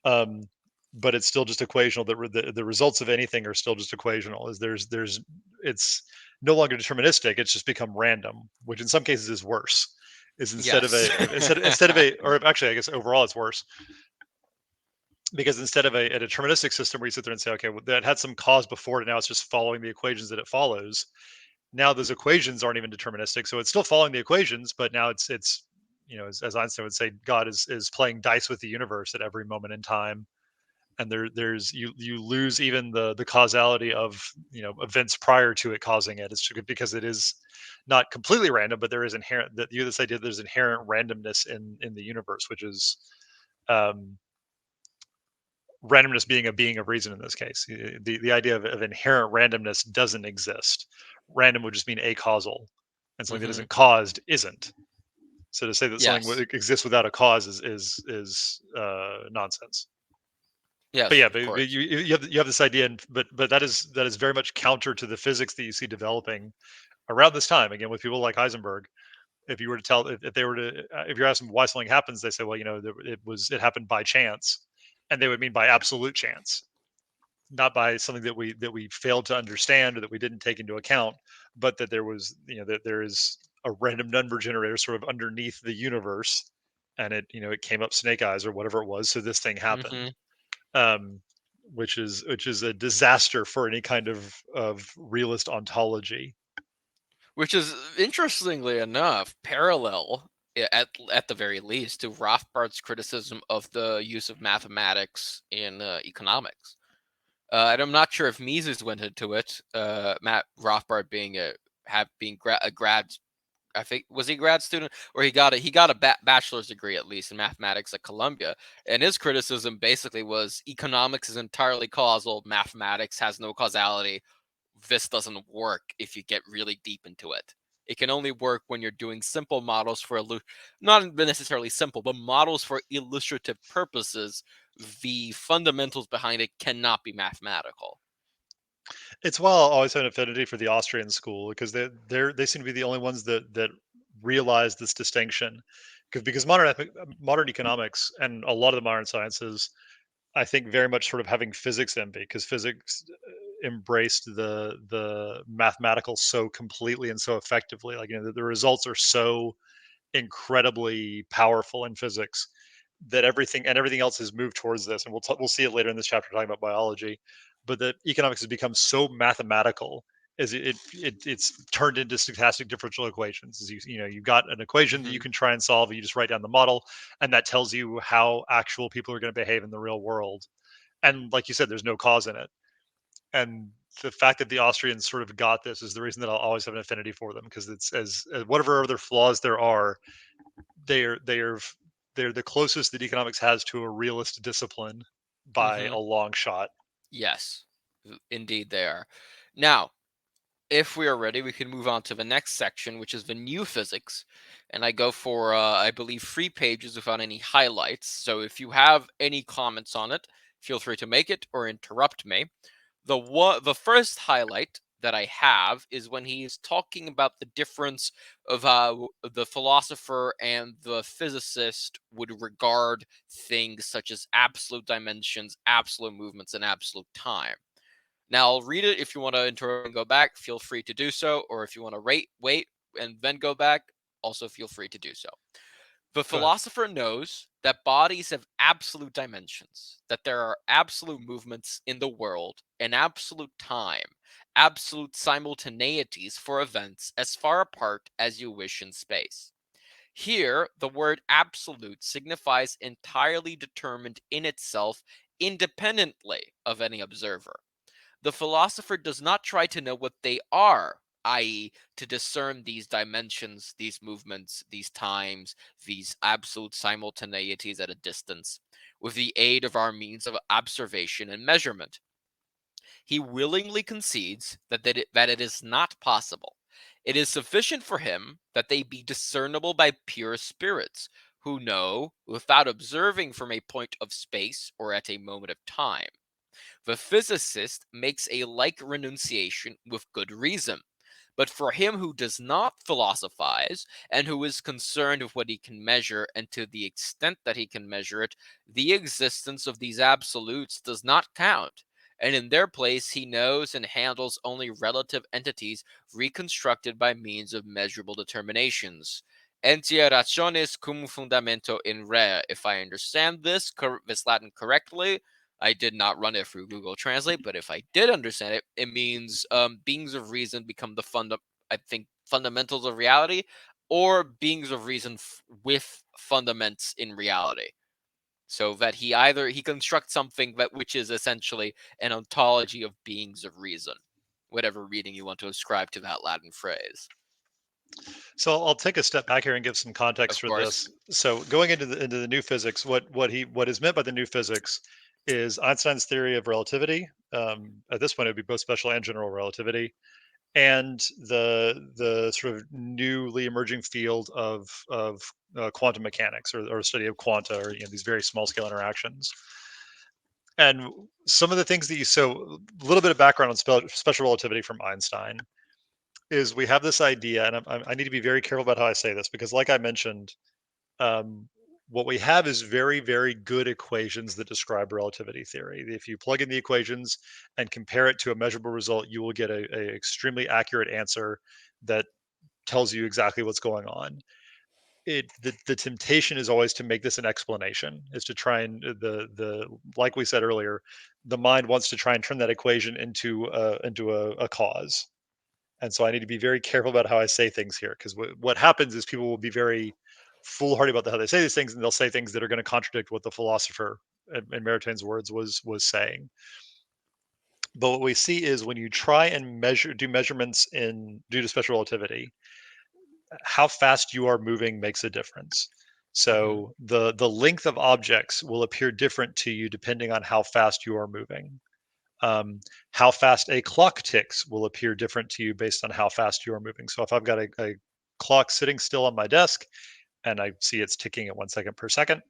Um, but it's still just equational. The results of anything are still just equational. Is there's it's no longer deterministic. It's just become random, which in some cases is worse. Is instead of Yes. a instead of a or actually I guess overall it's worse. because instead of a deterministic system where you sit there and say, okay, well, that had some cause before it, now it's just following the equations that it follows. Now those equations aren't even deterministic, so it's still following the equations, but now it's as Einstein would say, God is playing dice with the universe at every moment in time, and there's you lose even the causality of events prior to it causing it. It's because it is not completely random, but there is inherent that this idea that there's inherent randomness in the universe, which is um, randomness being of reason in this case. The idea of inherent randomness doesn't exist. Random would just mean acausal, and something that Hmm. isn't caused isn't. So to say that something Yes. exists without a cause is nonsense. But Yes, yeah, of but course. you have this idea, but that is very much counter to the physics that you see developing around this time. Again, with people like Heisenberg, if you were to tell if they were to if you're asking why something happens, they say, well, it happened by chance, and they would mean by absolute chance, not by something that we failed to understand or that we didn't take into account, but that there was that there is a random number generator sort of underneath the universe, and it came up snake eyes or whatever it was, so this thing happened. Hmm. um, which is a disaster for any kind of realist ontology. Which is, interestingly enough, parallel, at the very least, to Rothbard's criticism of the use of mathematics in economics. And I'm not sure if Mises went into it. Matt Rothbard being a grad, I think, was he a grad student, or he got a bachelor's degree at least in mathematics at Columbia. And his criticism basically was economics is entirely causal, mathematics has no causality. This doesn't work if you get really deep into it. It can only work when you're doing simple models for not necessarily simple, but models for illustrative purposes. The fundamentals behind it cannot be mathematical. It's why I'll always have an affinity for the Austrian school, because they seem to be the only ones that realize this distinction. Because modern economics and a lot of the modern sciences, I think, very much sort of having physics envy, because physics embraced the mathematical so completely and so effectively. Like, the results are so incredibly powerful in physics that everything else has moved towards this, and we'll see it later in this chapter talking about biology. But that economics has become so mathematical, is it's turned into stochastic differential equations. You've got an equation that you Hmm. can try and solve. You just write down the model, and that tells you how actual people are going to behave in the real world. And like you said, there's no cause in it. And the fact that the Austrians sort of got this is the reason that I'll always have an affinity for them, because it's as whatever other flaws there are, they're they're the closest that economics has to a realist discipline by Hmm. a long shot. Yes, indeed they are. Now, if we are ready, we can move on to the next section, which is the new physics. And I go for, I believe, 3 pages without any highlights. So if you have any comments on it, feel free to make it or interrupt me. The first highlight that I have is when he's talking about the difference of how the philosopher and the physicist would regard things such as absolute dimensions, absolute movements, and absolute time. Now, I'll read it. If you want to interrupt and go back, feel free to do so. Or if you want to wait, and then go back, also feel free to do so. The Go ahead. philosopher knows that bodies have absolute dimensions, that there are absolute movements in the world, and absolute time, absolute simultaneities for events as far apart as you wish in space. Here, the word absolute signifies entirely determined in itself, independently of any observer. The philosopher does not try to know what they are, i.e., to discern these dimensions, these movements, these times, these absolute simultaneities at a distance, with the aid of our means of observation and measurement. He willingly concedes that it is not possible. It is sufficient for him that they be discernible by pure spirits, who know, without observing from a point of space or at a moment of time. The physicist makes a like renunciation with good reason. But for him who does not philosophize, and who is concerned with what he can measure and to the extent that he can measure it, the existence of these absolutes does not count. And in their place, he knows and handles only relative entities reconstructed by means of measurable determinations. Entia rationis cum fundamento in re. If I understand this Latin correctly, I did not run it through Google Translate, but if I did understand it, it means beings of reason become I think fundamentals of reality, or beings of reason with fundaments in reality. So that he constructs something which is essentially an ontology of beings of reason, whatever reading you want to ascribe to that Latin phrase. So I'll take a step back here and give some context Of for course. this. So going into the new physics, what is meant by the new physics is Einstein's theory of relativity. At this point, it would be both special and general relativity, and the sort of newly emerging field of quantum mechanics, or study of quanta, or these very small scale interactions. And some of the things that so a little bit of background on special relativity from Einstein is we have this idea, and I need to be very careful about how I say this because, like I mentioned, um, what we have is very, very good equations that describe relativity theory. If you plug in the equations and compare it to a measurable result, you will get a extremely accurate answer that tells you exactly what's going on. The temptation is always to make this an explanation, is to try and the like we said earlier, the mind wants to try and turn that equation into a cause. And so I need to be very careful about how I say things here, because what happens is people will be very foolhardy about how they say these things, and they'll say things that are going to contradict what the philosopher, in Maritain's words, was saying. But what we see is when you try and do measurements in due to special relativity, how fast you are moving makes a difference. Hmm. So the length of objects will appear different to you depending on how fast you are moving. How fast a clock ticks will appear different to you based on how fast you are moving. So if I've got a clock sitting still on my desk and I see it's ticking at 1 second per second,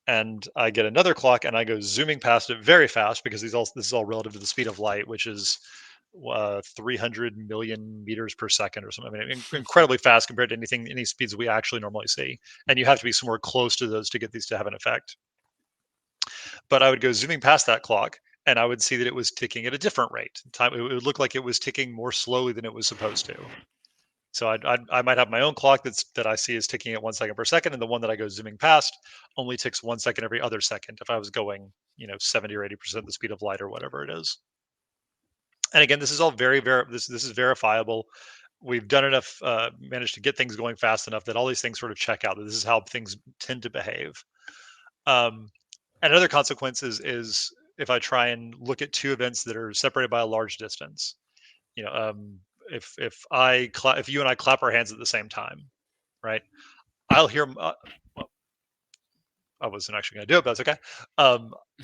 and I get another clock and I go zooming past it very fast, because this is all relative to the speed of light, which is 300 million meters per second or something. I mean, incredibly fast compared to any speeds we actually normally see. And you have to be somewhere close to those to get these to have an effect. But I would go zooming past that clock and I would see that it was ticking at a different rate. It would look like it was ticking more slowly than it was supposed to. So I might have my own clock that I see is ticking at 1 second per second, and the one that I go zooming past only ticks 1 second every other second. If I was going, 70 or 80% the speed of light or whatever it is. And again, this is all this is verifiable. We've done enough, managed to get things going fast enough that all these things sort of check out. That this is how things tend to behave. Um, and another consequence is if I try and look at two events that are separated by a large distance. You know, if you and I clap our hands at the same time, right? I'll hear. Well, I wasn't actually going to do it, but that's okay.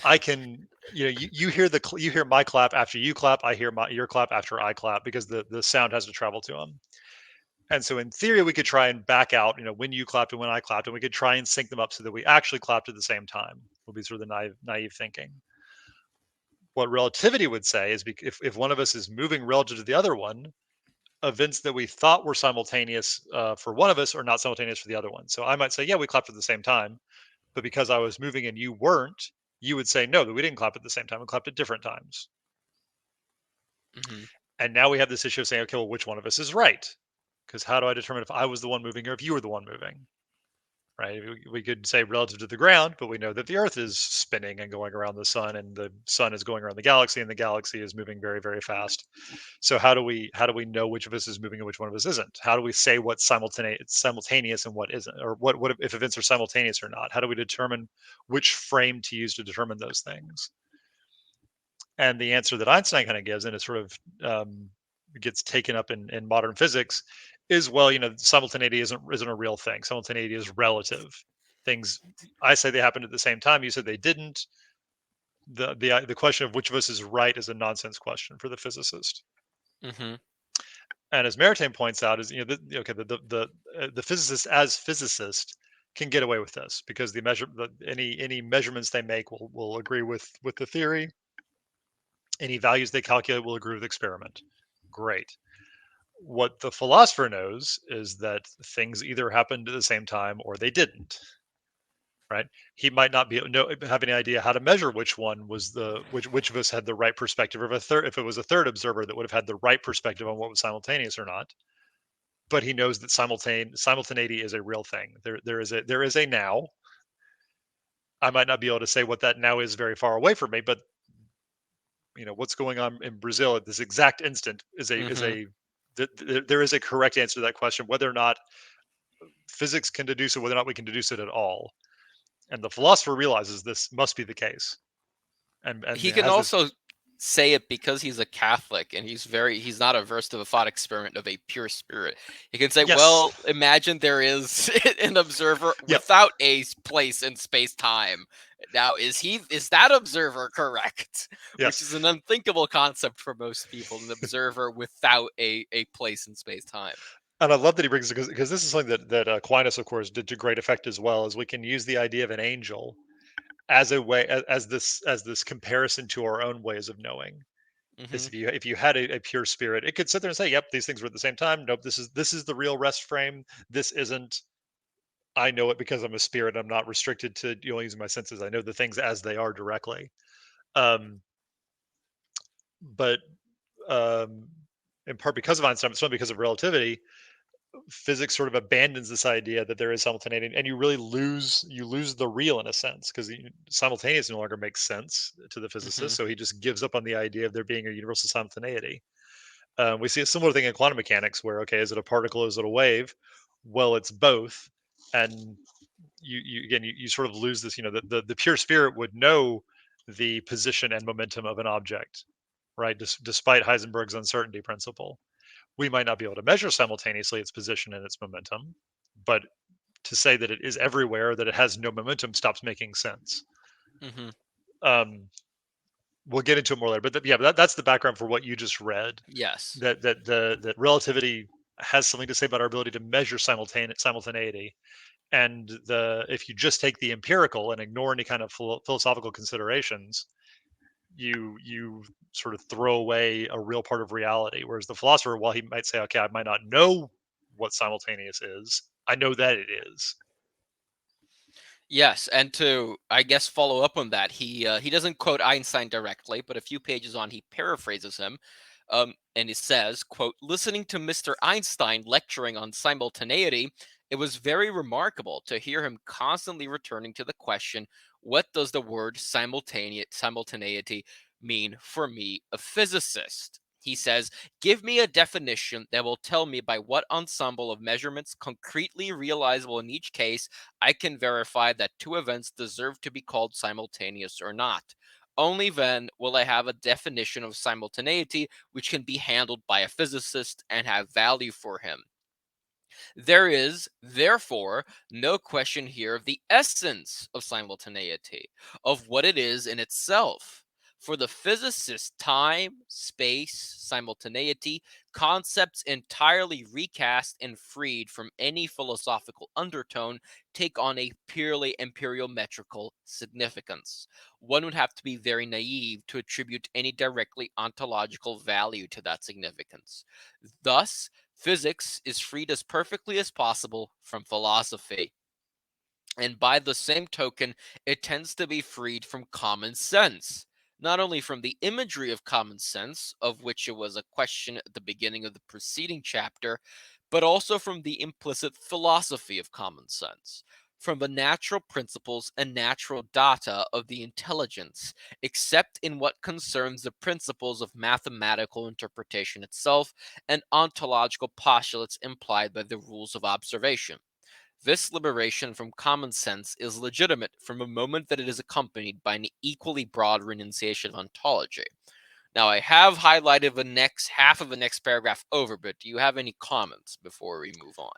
I can, you hear my clap after you clap. I hear your clap after I clap, because the sound has to travel to them. And so in theory, we could try and back out, when you clapped and when I clapped, and we could try and sync them up so that we actually clapped at the same time. Would be sort of the naive thinking. What relativity would say is, if one of us is moving relative to the other one, events that we thought were simultaneous for one of us are not simultaneous for the other one. So I might say, yeah, we clapped at the same time, but because I was moving and you weren't, you would say no, that we didn't clap at the same time. We clapped at different times. Hmm. And now we have this issue of saying, okay, well, which one of us is right? Because how do I determine if I was the one moving or if you were the one moving? Right? We could say relative to the ground, but we know that the Earth is spinning and going around the sun, and the sun is going around the galaxy, and the galaxy is moving very, very fast. So how do we know which of us is moving and which one of us isn't? How do we say what's simultaneous and what isn't, or what if events are simultaneous or not? How do we determine which frame to use to determine those things? And the answer that Einstein kind of gives, and it sort of gets taken up in modern physics, is, well, simultaneity isn't a real thing. Simultaneity is relative. Things, I say they happened at the same time. You said they didn't. The question of which of us is right is a nonsense question for the physicist. Hmm. And as Maritain points out, is the physicist, as physicist, can get away with this because any measurements they make will agree with the theory. Any values they calculate will agree with experiment. Great. What the philosopher knows is that things either happened at the same time or they didn't. Right? He might not have any idea how to measure which one was which of us had the right perspective. If it was a third observer that would have had the right perspective on what was simultaneous or not. but he knows that simultaneity is a real thing. There is a now. I might not be able to say what that now is very far away from me, but what's going on in Brazil at this exact instant Hmm. there is a correct answer to that question, whether or not physics can deduce it, whether or not we can deduce it at all. And the philosopher realizes this must be the case, and He can has this. also say it because he's a Catholic and he's not averse to the thought experiment of a pure spirit. He can say, Yes. well, imagine there is an observer Yep. without a place in space time. Now, is that observer correct? Which Yes. is an unthinkable concept for most people, an observer without a place in space time. And I love that he brings it because this is something that Aquinas, of course, did to great effect as well. Is we can use the idea of an angel as a way as this comparison to our own ways of knowing. Is Hmm. if you had a pure spirit, it could sit there and say, "Yep, these things were at the same time. Nope, this is the real rest frame. This isn't. I know it because I'm a spirit. I'm not restricted to using my senses. I know the things as they are directly." Um, but um, in part because of Einstein, but because of relativity, physics sort of abandons this idea that there is simultaneity, and you lose the real in a sense, because simultaneous no longer makes sense to the Hmm. physicist. So he just gives up on the idea of there being a universal simultaneity. We see a similar thing in quantum mechanics, where okay, is it a particle, is it a wave? Well, it's both, and you sort of lose this. The pure spirit would know the position and momentum of an object, right? Despite Heisenberg's uncertainty principle, we might not be able to measure simultaneously its position and its momentum, but to say that it is everywhere, that it has no momentum, stops making sense. Hmm. Um, we'll get into it more later, but yeah, that's the background for what you just read. Yes. That relativity has something to say about our ability to measure simultaneity, and if you just take the empirical and ignore any kind of philosophical considerations, you sort of throw away a real part of reality. Whereas the philosopher, while he might say, okay, I might not know what simultaneous is, I know that it is. Yes, and to I guess follow up on that, he doesn't quote Einstein directly, but a few pages on he paraphrases him, and he says, "quote Listening to Mr. Einstein lecturing on simultaneity, it was very remarkable to hear him constantly returning to the question, what does the word simultaneity mean for me, a physicist?" He says, "Give me a definition that will tell me by what ensemble of measurements, concretely realizable in each case, I can verify that two events deserve to be called simultaneous or not. Only then will I have a definition of simultaneity which can be handled by a physicist and have value for him. There is, therefore, no question here of the essence of simultaneity, of what it is in itself. For the physicist, time, space, simultaneity, concepts entirely recast and freed from any philosophical undertone, take on a purely empiriometrical significance. One would have to be very naive to attribute any directly ontological value to that significance. Thus, physics is freed as perfectly as possible from philosophy. And by the same token, it tends to be freed from common sense. Not only from the imagery of common sense, of which it was a question at the beginning of the preceding chapter, but also from the implicit philosophy of common sense, from the natural principles and natural data of the intelligence, except in what concerns the principles of mathematical interpretation itself and ontological postulates implied by the rules of observation. This liberation from common sense is legitimate from a moment that it is accompanied by an equally broad renunciation of ontology. Now, I have highlighted the next half of the next paragraph over, but do you have any comments before we move on?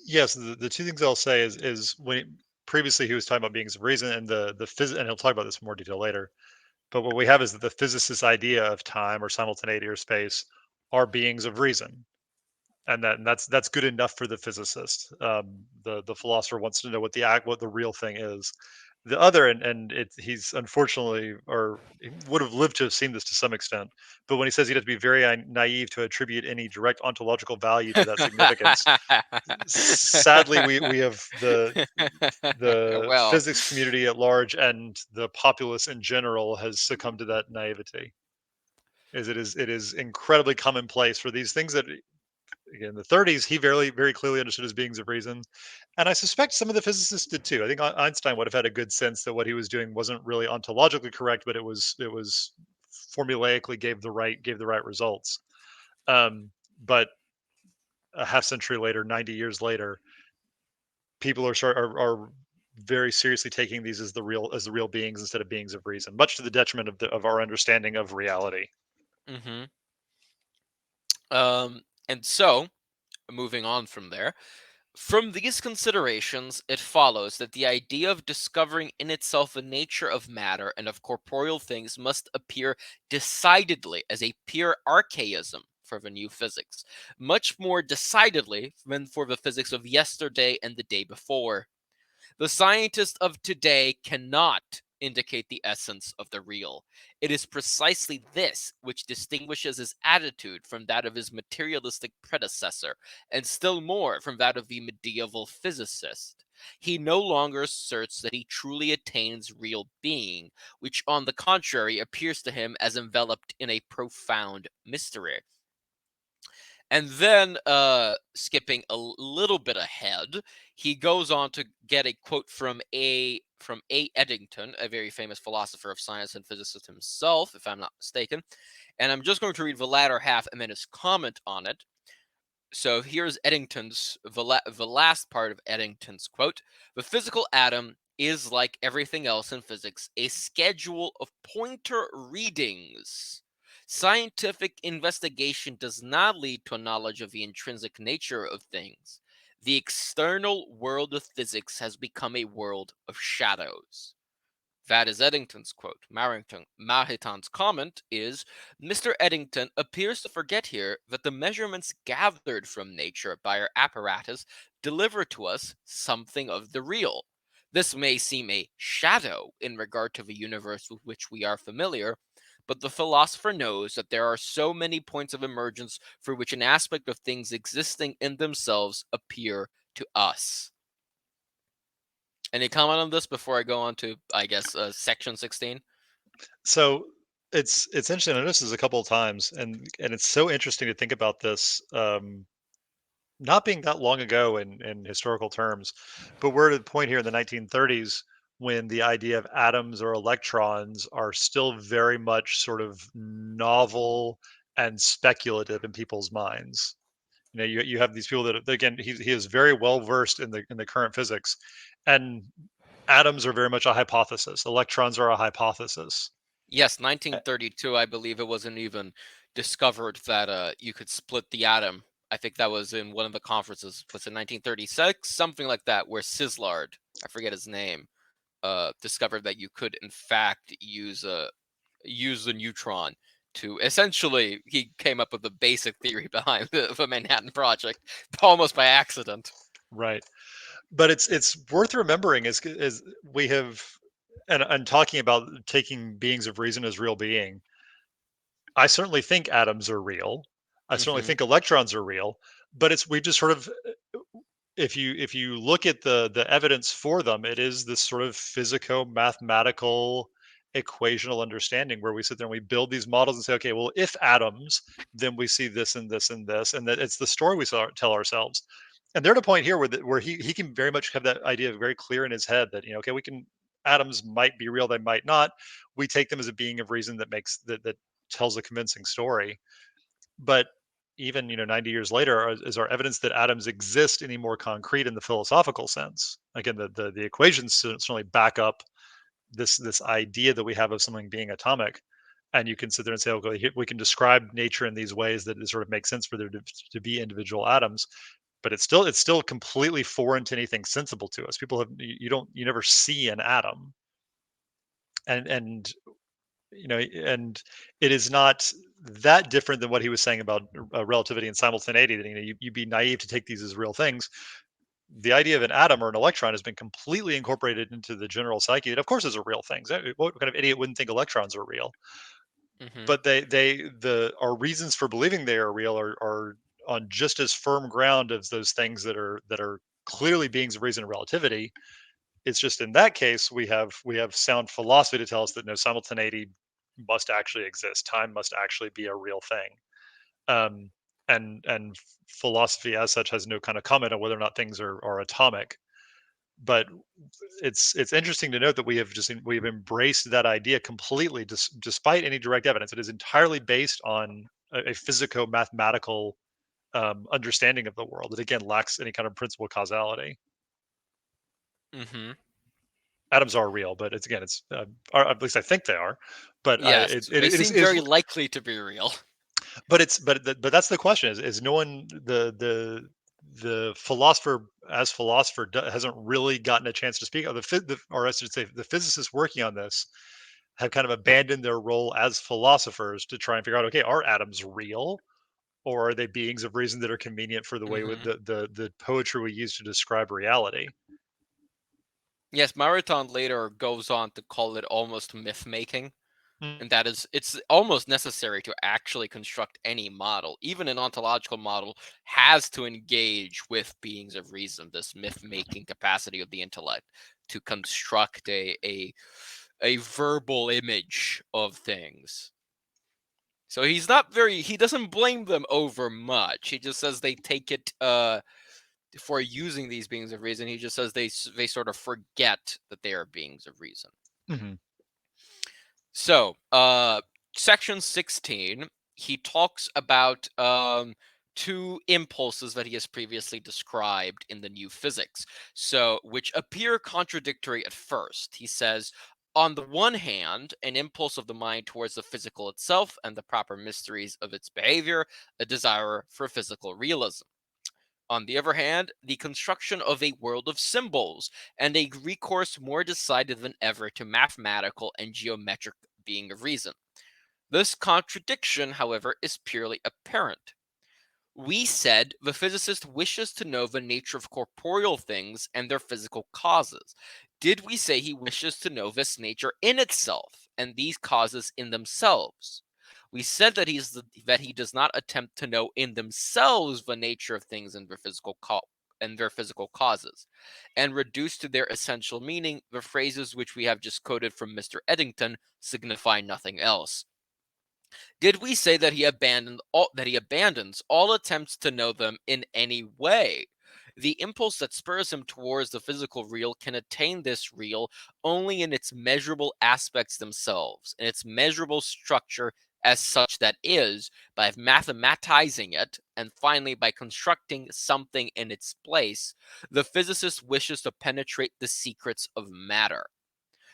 Yes, the two things I'll say is previously he was talking about beings of reason, and and he'll talk about this in more detail later. But what we have is that the physicist's idea of time or simultaneity or space are beings of reason, and that's good enough for the physicist. The philosopher wants to know what the real thing is. The other, and he's unfortunately, or he would have lived to have seen this to some extent, but when he says he'd have to be very naive to attribute any direct ontological value to that significance, sadly we have the Well, physics community at large and the populace in general has succumbed to that naivety. Is it is incredibly commonplace for these things that again, the 30s, he very clearly understood his beings of reason, and I suspect some of the physicists did too. I think Einstein would have had a good sense that what he was doing wasn't really ontologically correct, but it was formulaically gave the right results. But a half century later, 90 years later, people are very seriously taking these as the real beings instead of beings of reason, much to the detriment of our understanding of reality. Hmm. And so, moving on from there, from these considerations, it follows that the idea of discovering in itself the nature of matter and of corporeal things must appear decidedly as a pure archaism for the new physics, much more decidedly than for the physics of yesterday and the day before. The scientist of today cannot indicate the essence of the real. It is precisely this which distinguishes his attitude from that of his materialistic predecessor, and still more from that of the medieval physicist. He no longer asserts that he truly attains real being, which on the contrary appears to him as enveloped in a profound mystery. And then, skipping a little bit ahead, he goes on to get a quote from A. Eddington, a very famous philosopher of science and physicist himself, if I'm not mistaken. And I'm just going to read the latter half and then his comment on it. So here's the last part of Eddington's quote. The physical atom is, like everything else in physics, a schedule of pointer readings. Scientific investigation does not lead to a knowledge of the intrinsic nature of things. The external world of physics has become a world of shadows. That is Eddington's quote. Mariton's comment is Mr. Eddington appears to forget here that the measurements gathered from nature by our apparatus deliver to us something of the real. This may seem a shadow in regard to the universe with which we are familiar, but the philosopher knows that there are so many points of emergence for which an aspect of things existing in themselves appear to us. Any comment on this before I go on to, I guess, section 16? So it's interesting. I noticed this a couple of times, and it's so interesting to think about this. Not being that long ago in historical terms, but we're at a point here in the 1930s when the idea of atoms or electrons are still very much sort of novel and speculative in people's minds. You have these people that, again, he is very well versed in the current physics, and atoms are very much a hypothesis. Electrons are a hypothesis. Yes, 1932, I believe it wasn't even discovered that you could split the atom. I think that was in one of the conferences. Was it 1936? Something like that, where Szilard, I forget his name, discovered that you could in fact use a neutron to essentially he came up with the basic theory behind the Manhattan Project almost by accident. Right. But it's worth remembering is we have and talking about taking beings of reason as real being. I certainly think atoms are real. I certainly Hmm. think electrons are real, but it's we just sort of if you look at the evidence for them, it is this sort of physico-mathematical equational understanding where we sit there and we build these models and say, okay, well, if atoms, then we see this and this and this, and that it's the story we tell ourselves. And they're at a point here where he can very much have that idea very clear in his head that okay, we can atoms might be real, they might not. We take them as a being of reason that tells a convincing story. But even 90 years later, is our evidence that atoms exist any more concrete in the philosophical sense? Again, the equations certainly back up this idea that we have of something being atomic, and you can sit there and say, okay, we can describe nature in these ways that it sort of makes sense for there to be individual atoms. But it's still completely foreign to anything sensible to us. People have you never see an atom, and and it is not that different than what he was saying about relativity and simultaneity. That you'd be naive to take these as real things. The idea of an atom or an electron has been completely incorporated into the general psyche. And of course, those are real things. What kind of idiot wouldn't think electrons are real? Hmm. But the our reasons for believing they are real are on just as firm ground as those things that are clearly beings of reason and relativity. It's just in that case we have sound philosophy to tell us that no, simultaneity must actually exist. Time must actually be a real thing. Um, and philosophy as such has no kind of comment on whether or not things are atomic. But it's interesting to note that we've embraced that idea completely, despite any direct evidence. It is entirely based on a physico-mathematical understanding of the world that again lacks any kind of principal causality. Mm-hmm. Atoms are real, but it's again, or at least I think they are. But Yes, they seem it is very likely to be real. but but that's the question: is no one the philosopher as philosopher hasn't really gotten a chance to speak of or I should say the physicists working on this have kind of abandoned their role as philosophers to try and figure out, okay, are atoms real, or are they beings of reason that are convenient for the way with Mm-hmm. the poetry we use to describe reality? Yes, Mariton later goes on to call it almost myth making. Mm, And that is, it's almost necessary to actually construct any model. Even an ontological model has to engage with beings of reason, this myth making capacity of the intellect to construct a verbal image of things. So he doesn't blame them over much. He just says they take it for using these beings of reason. He just says they sort of forget that they are beings of reason. mhm. So, section 16, he talks about two impulses that he has previously described in the new physics, so which appear contradictory at first. He says, on the one hand, an impulse of the mind towards the physical itself and the proper mysteries of its behavior, a desire for physical realism. On the other hand, the construction of a world of symbols and a recourse more decided than ever to mathematical and geometric being of reason. This contradiction, however, is purely apparent. We said the physicist wishes to know the nature of corporeal things and their physical causes. Did we say he wishes to know this nature in itself and these causes in themselves? We said that that he does not attempt to know in themselves the nature of things and their physical causes, and reduced to their essential meaning, the phrases which we have just quoted from Mr. Eddington signify nothing else. Did we say that he abandons all attempts to know them in any way? The impulse that spurs him towards the physical real can attain this real only in its measurable aspects themselves, in its measurable structure as such that is, by mathematizing it, and finally by constructing something in its place, the physicist wishes to penetrate the secrets of matter.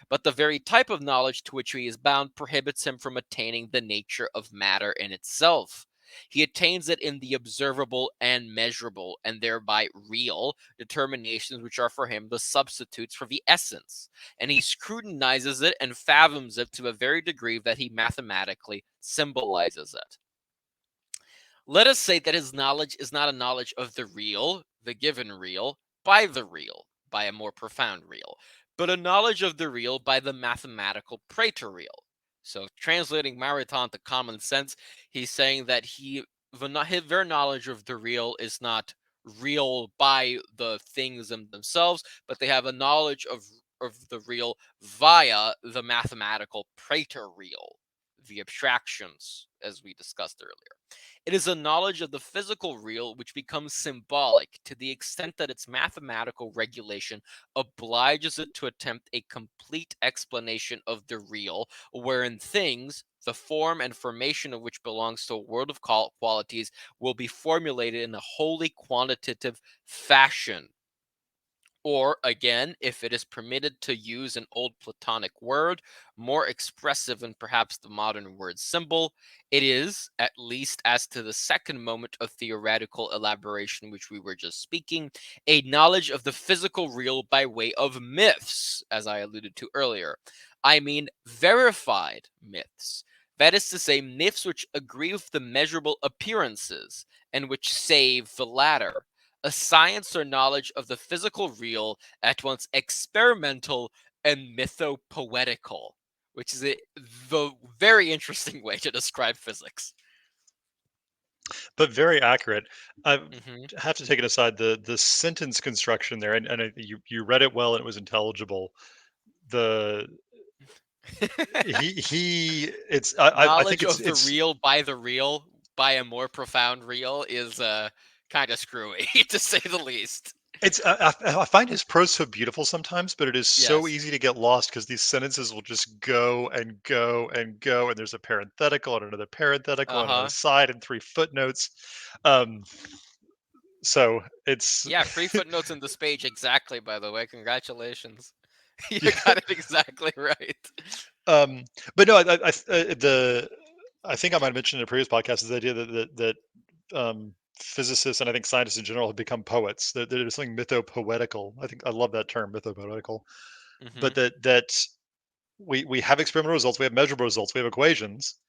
But the very type of knowledge to which he is bound prohibits him from attaining the nature of matter in itself. He attains it in the observable and measurable, and thereby real, determinations which are for him the substitutes for the essence, and he scrutinizes it and fathoms it to a very degree that he mathematically symbolizes it. Let us say that his knowledge is not a knowledge of the real, the given real, by a more profound real, but a knowledge of the real by the mathematical praetor-real. So, translating Mariton to common sense, he's saying that their knowledge of the real is not real by the things in themselves, but they have a knowledge of the real via the mathematical praetor-real, the abstractions, as we discussed earlier. It is a knowledge of the physical real which becomes symbolic to the extent that its mathematical regulation obliges it to attempt a complete explanation of the real, wherein things, the form and formation of which belongs to a world of qualities, will be formulated in a wholly quantitative fashion. Or, again, if it is permitted to use an old Platonic word, more expressive than perhaps the modern word symbol, it is, at least as to the second moment of theoretical elaboration which we were just speaking, a knowledge of the physical real by way of myths, as I alluded to earlier. I mean, verified myths. That is to say, myths which agree with the measurable appearances and which save the latter, a science or knowledge of the physical real at once experimental and mythopoetical, which is the very interesting way to describe physics. But very accurate. I Hmm. have to take it aside the sentence construction there, and you read it well and it was intelligible. The he it's I think Knowledge of the it's real by the real. by a more profound real is kind of screwy, to say the least. I find his prose so beautiful sometimes, but it is so Yes. easy to get lost because these sentences will just go and go and go, and there's a parenthetical and another parenthetical and an Uh-huh. aside and three footnotes. Um, so it's Yeah, 3 footnotes in this page exactly, by the way. Congratulations. You yeah. got it exactly right. Um, but no, I think I might have mentioned in a previous podcast is the idea that physicists and I think scientists in general have become poets. There's something mythopoetical. I think I love that term, mythopoetical. But Mhm. that we have experimental results, we have measurable results, we have equations,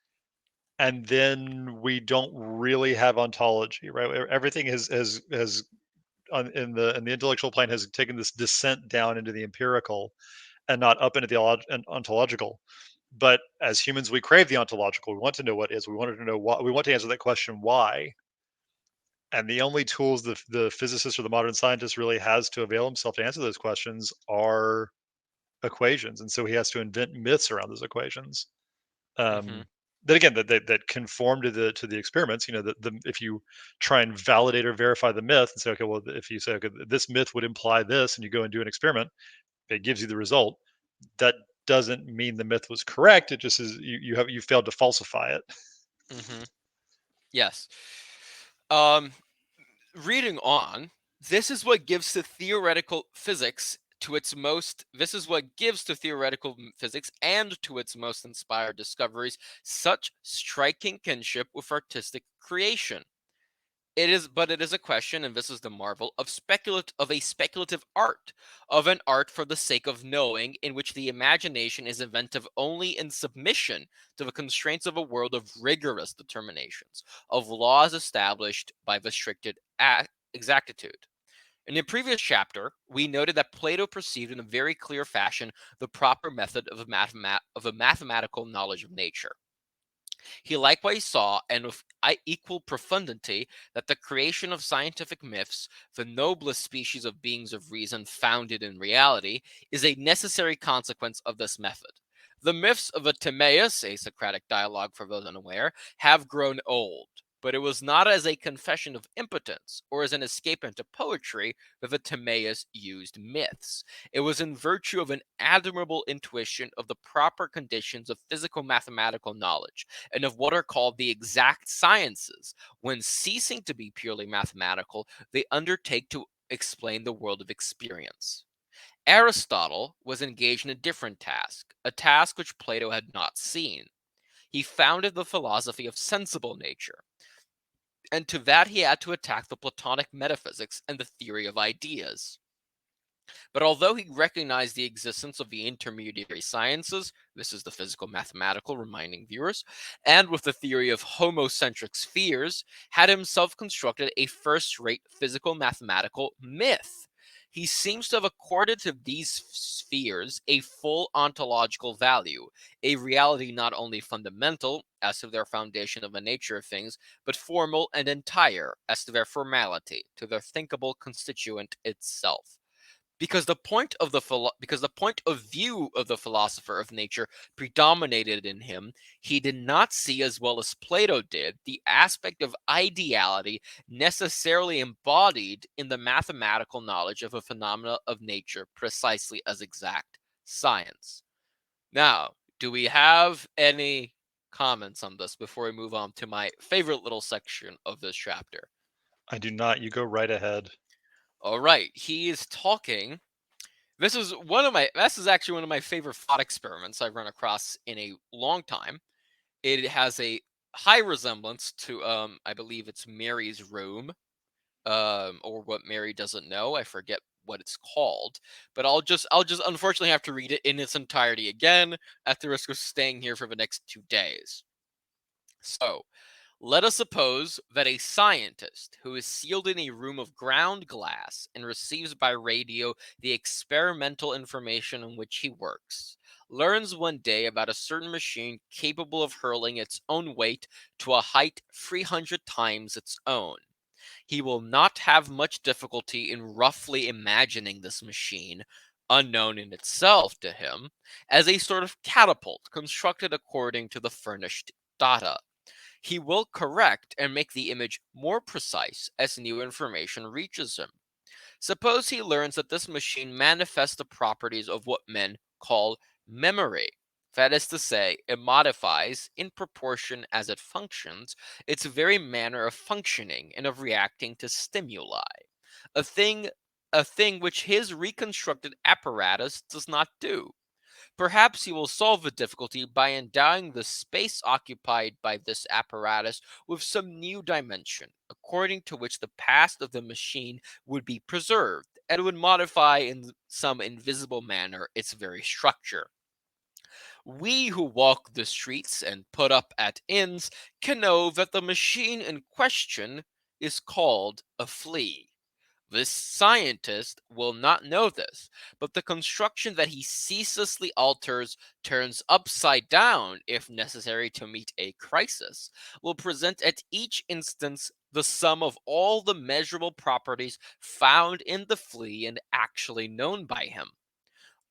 and then we don't really have ontology, right? Everything has in the intellectual plane has taken this descent down into the empirical and not up into the ontological. But as humans, we crave the ontological. We want to know what is. We wanted to know what. We want to answer that question, why. And the only tools the physicist or the modern scientist really has to avail himself to answer those questions are equations, and so he has to invent myths around those equations. Mhm. Um, that again, that conform to the experiments. You know, the if you try and validate or verify the myth and say, okay, well, if you say, okay, this myth would imply this, and you go and do an experiment, it gives you the result. That doesn't mean the myth was correct. It just is you failed to falsify it. Mhm. Yes. Um reading on, this is what gives to theoretical physics to its most this is what gives to theoretical physics and to its most inspired discoveries such striking kinship with artistic creation. It is a question, and this is the marvel of a speculative art, of an art for the sake of knowing, in which the imagination is inventive only in submission to the constraints of a world of rigorous determinations, of laws established by restricted exactitude. In the previous chapter, we noted that Plato perceived in a very clear fashion the proper method of of a mathematical knowledge of nature. He likewise saw, and with equal profundity, that the creation of scientific myths, the noblest species of beings of reason founded in reality, is a necessary consequence of this method. The myths of the Timaeus, a Socratic dialogue for those unaware, have grown old. But it was not as a confession of impotence or as an escape into poetry that the Timaeus used myths. It was in virtue of an admirable intuition of the proper conditions of physical mathematical knowledge and of what are called the exact sciences. When ceasing to be purely mathematical, they undertake to explain the world of experience. Aristotle was engaged in a different task, a task which Plato had not seen. He founded the philosophy of sensible nature, and to that he had to attack the Platonic metaphysics and the theory of ideas. But although he recognized the existence of the intermediary sciences, this is the physical mathematical, reminding viewers, and with the theory of homocentric spheres, had himself constructed a first rate physical mathematical myth. He seems to have accorded to these spheres a full ontological value, a reality not only fundamental as to their foundation of the nature of things, but formal and entire as to their formality, to their thinkable constituent itself, because the point of view of the philosopher of nature predominated in him. He did not see, as well as Plato did, the aspect of ideality necessarily embodied in the mathematical knowledge of a phenomena of nature precisely as exact science. Now, do we have any comments on this before we move on to my favorite little section of this chapter? I do not. You go right ahead. All right, he is talking. This is actually one of my favorite thought experiments I've run across in a long time. It has a high resemblance to I believe it's Mary's room, or what Mary doesn't know. I forget what it's called, but I'll just unfortunately have to read it in its entirety again at the risk of staying here for the next 2 days. So, let us suppose that a scientist who is sealed in a room of ground glass and receives by radio the experimental information on which he works learns one day about a certain machine capable of hurling its own weight to a height 300 times its own. He will not have much difficulty in roughly imagining this machine, unknown in itself to him, as a sort of catapult constructed according to the furnished data. He will correct and make the image more precise as new information reaches him. Suppose he learns that this machine manifests the properties of what men call memory. That is to say, it modifies, in proportion as it functions, its very manner of functioning and of reacting to stimuli. A thing a thing which his reconstructed apparatus does not do. Perhaps he will solve the difficulty by endowing the space occupied by this apparatus with some new dimension, according to which the past of the machine would be preserved, and would modify in some invisible manner its very structure. We who walk the streets and put up at inns can know that the machine in question is called a flea. This scientist will not know this, but the construction that he ceaselessly alters, turns upside down if necessary to meet a crisis, will present at each instance the sum of all the measurable properties found in the flea and actually known by him.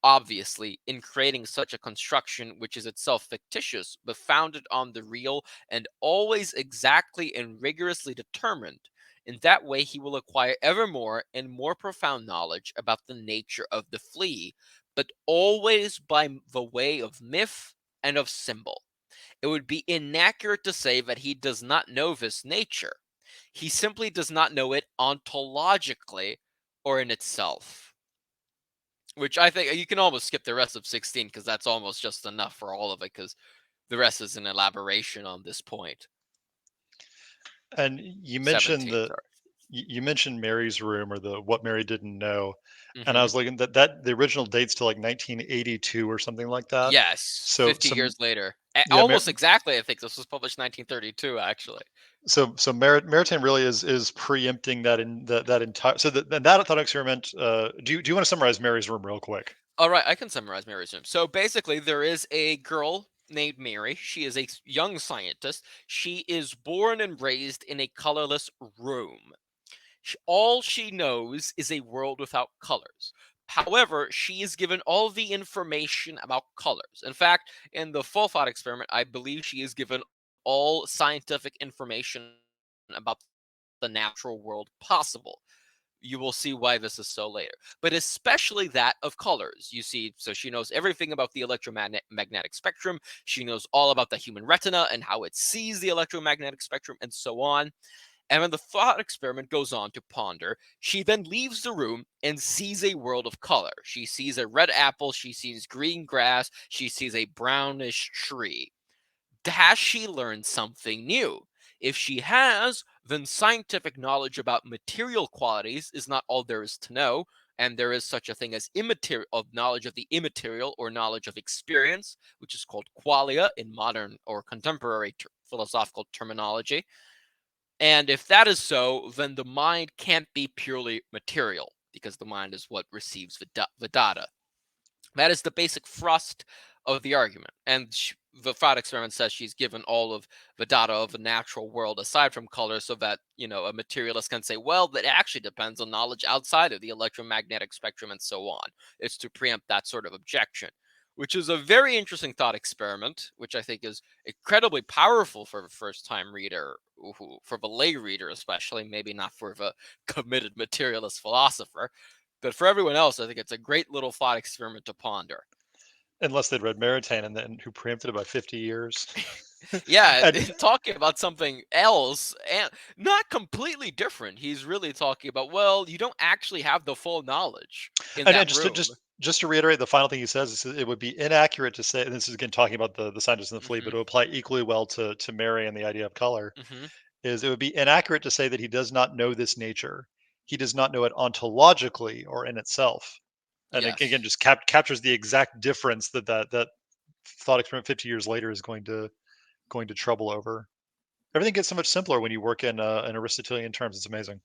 Obviously, in creating such a construction, which is itself fictitious but founded on the real and always exactly and rigorously determined, in that way he will acquire ever more and more profound knowledge about the nature of the flea, but always by the way of myth and of symbol. It would be inaccurate to say that he does not know this nature. He simply does not know it ontologically or in itself. Which I think you can almost skip the rest of 16 because that's almost just enough for all of it because the rest is an elaboration on this point. And you mentioned 17, the sorry. you mentioned Mary's room or the what Mary didn't know, and I Hmm. was looking that the original dates to like 1982 or something like that. Yes, So 50 some years later. yeah, Almost exactly, I think this was published 1932, actually. Maritime really is preempting that entire that thought experiment. Do you want to summarize Mary's room real quick? All right, I can summarize Mary's room. So basically, there is a girl named Mary. She is a young scientist. She is born and raised in a colorless room. All she knows is a world without colors. However, she is given all the information about colors. In fact, in the full thought experiment, I believe she is given all scientific information about the natural world possible. You will see why this is so later, but especially that of colors. You see, so she knows everything about the electromagnetic spectrum. She knows all about the human retina and how it sees the electromagnetic spectrum, and so on. And when the thought experiment goes on to ponder, she then leaves the room and sees a world of color. She sees a red apple, she sees green grass, she sees a brownish tree. Has she learned something new? If she has, then scientific knowledge about material qualities is not all there is to know, and there is such a thing as immaterial of knowledge of the immaterial or knowledge of experience, which is called qualia in modern or contemporary philosophical terminology. And if that is so, then the mind can't be purely material because the mind is what receives the data. That is the basic thrust of the argument. And the thought experiment says she's given all of the data of the natural world aside from color so that, a materialist can say, well, that actually depends on knowledge outside of the electromagnetic spectrum and so on. It's to preempt that sort of objection, which is a very interesting thought experiment, which I think is incredibly powerful for the first time reader, for the lay reader, especially, maybe not for the committed materialist philosopher. But for everyone else, I think it's a great little thought experiment to ponder. Unless they'd read Maritime and then who preempted it by 50 years. Yeah, and talking about something else and not completely different. He's really talking about, well, you don't actually have the full knowledge in and that just to room. just to reiterate the final thing he says is it would be inaccurate to say, and this is again talking about the scientist and the flea, but Hmm. it would apply equally well to Mary and the idea of color. Hmm. Is it would be inaccurate to say that he does not know this nature. He does not know it ontologically or in itself. And again, Yes. just captures the exact difference that thought experiment 50 years later is going to trouble over. Everything gets so much simpler when you work in Aristotelian terms. It's amazing.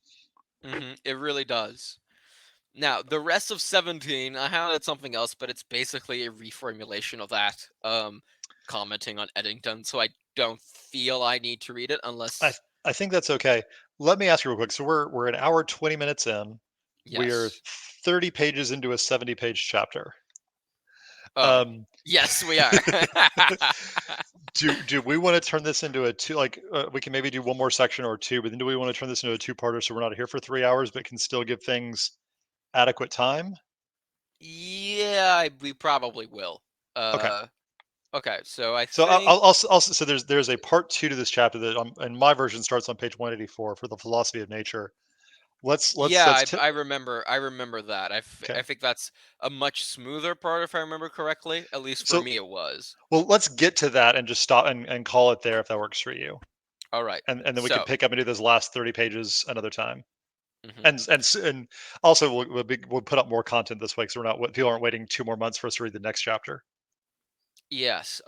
It really does. Now, the rest of 17, I highlighted something else, but it's basically a reformulation of that, commenting on Eddington, so I don't feel I need to read it I unless. I think that's okay. Let me ask you real quick. So we're an hour 20 minutes in. We are Yes. 30 pages into a 70-page chapter. Oh, Um, yes, we are. Do we want to turn this into a two? Like we can maybe do one more section or two, but then do we want to turn this into a two-parter so we're not here for 3 hours, but can still give things adequate time? Yeah, we probably will. Okay. Uh, okay, so I So think so there's a part two to this chapter that in my version starts on page 184 for the philosophy of nature. yeah, Let's I remember that. okay. I think that's a much smoother part if I remember correctly. At least for So me, it was. well, let's get to that and just stop and call it there if that works for you. All right. And then we can So, pick up and do those last 30 pages another time. mhm. And also we'll put up more content this week, so we're not people aren't waiting 2 more months for us to read the next chapter. Yes.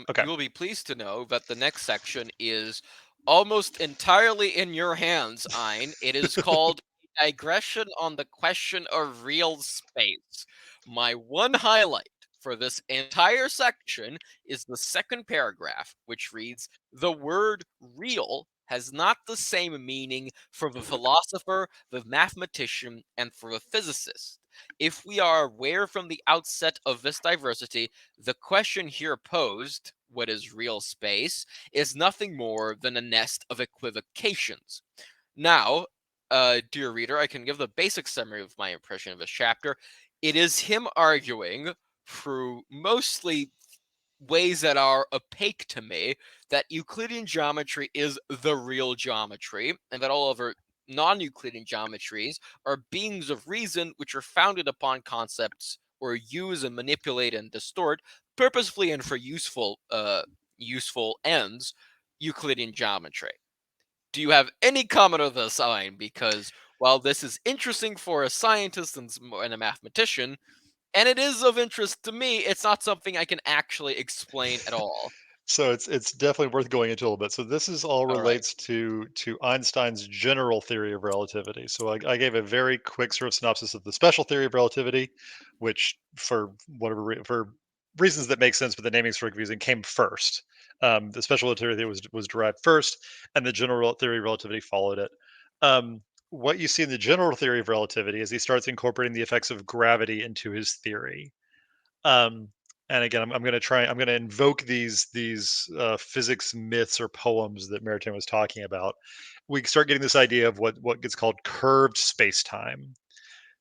Okay. You will be pleased to know that the next section is almost entirely in your hands, Ein. It is called Digression on the Question of Real Space. My one highlight for this entire section is the second paragraph, which reads the word real has not the same meaning for the philosopher, the mathematician, and for the physicist. If we are aware from the outset of this diversity, the question here posed, what is real space, is nothing more than a nest of equivocations. Now, dear reader, I can give the basic summary of my impression of this chapter. It is him arguing through mostly ways that are opaque to me that Euclidean geometry is the real geometry, and that all other non Euclidean geometries are beings of reason which are founded upon concepts or use and manipulate and distort purposefully and for useful ends Euclidean geometry. Do you have any comment on this, Ein? Because while this is interesting for a scientist and a mathematician, and it is of interest to me, it's not something I can actually explain at all. So it's definitely worth going into a little bit. So this is all All right. relates to Einstein's general theory of relativity. So I gave a very quick sort of synopsis of the special theory of relativity, which for for reasons that make sense, but the naming sort of confusing, came first. The special relativity theory was derived first, and the general theory of relativity followed it. What you see in the general theory of relativity is he starts incorporating the effects of gravity into his theory. Um, and again, I'm going to try. I'm going to invoke these physics myths or poems that Maritain was talking about. We start getting this idea of what gets called curved space time.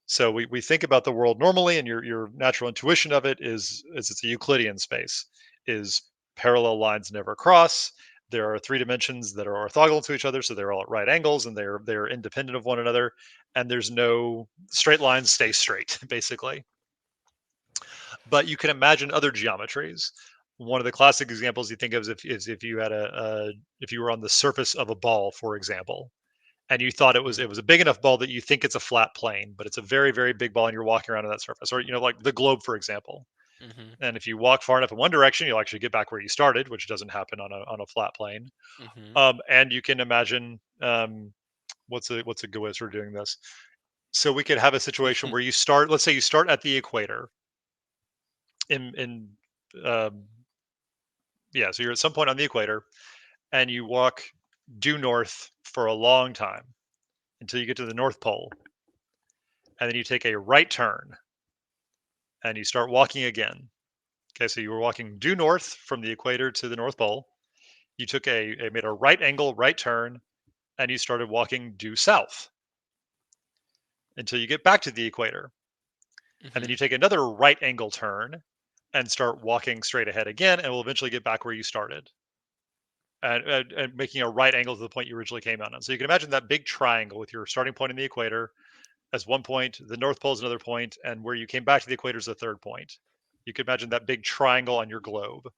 So we think about the world normally, and your natural intuition of it is it's a Euclidean space. Is parallel lines never cross. There are three dimensions that are orthogonal to each other, so they're all at right angles, and they're independent of one another. And there's no straight lines stay straight, basically. But you can imagine other geometries. One of the classic examples you think of is if you had if you were on the surface of a ball, for example, and you thought Mhm. it was a big enough ball that you think it's a flat plane, but it's a very big ball, and you're walking around on that surface, or like the globe, for example. Mhm. And if you walk far enough in one direction, you'll actually get back where you started, which doesn't happen on a flat plane. Mhm. And you can imagine what's a good way of sort of doing this. So we could have a situation where you start. Let's say you start at the equator in um, yeah, so you're at some point on the equator and you walk due north for a long time until you get to the North Pole. And then you take a right turn and you start walking again. Okay, so you were walking due north from the equator to the North Pole. You took made a right angle, right turn, and you started walking due south until you get back to the equator. And then Mhm. you take another right angle turn and start walking straight ahead again, and we'll eventually get back where you started. And making a right angle to the point you originally came out on. So you can imagine that big triangle with your starting point in the equator as one point, the North Pole is another point, and where you came back to the equator is the third point. You can imagine that big triangle on your globe.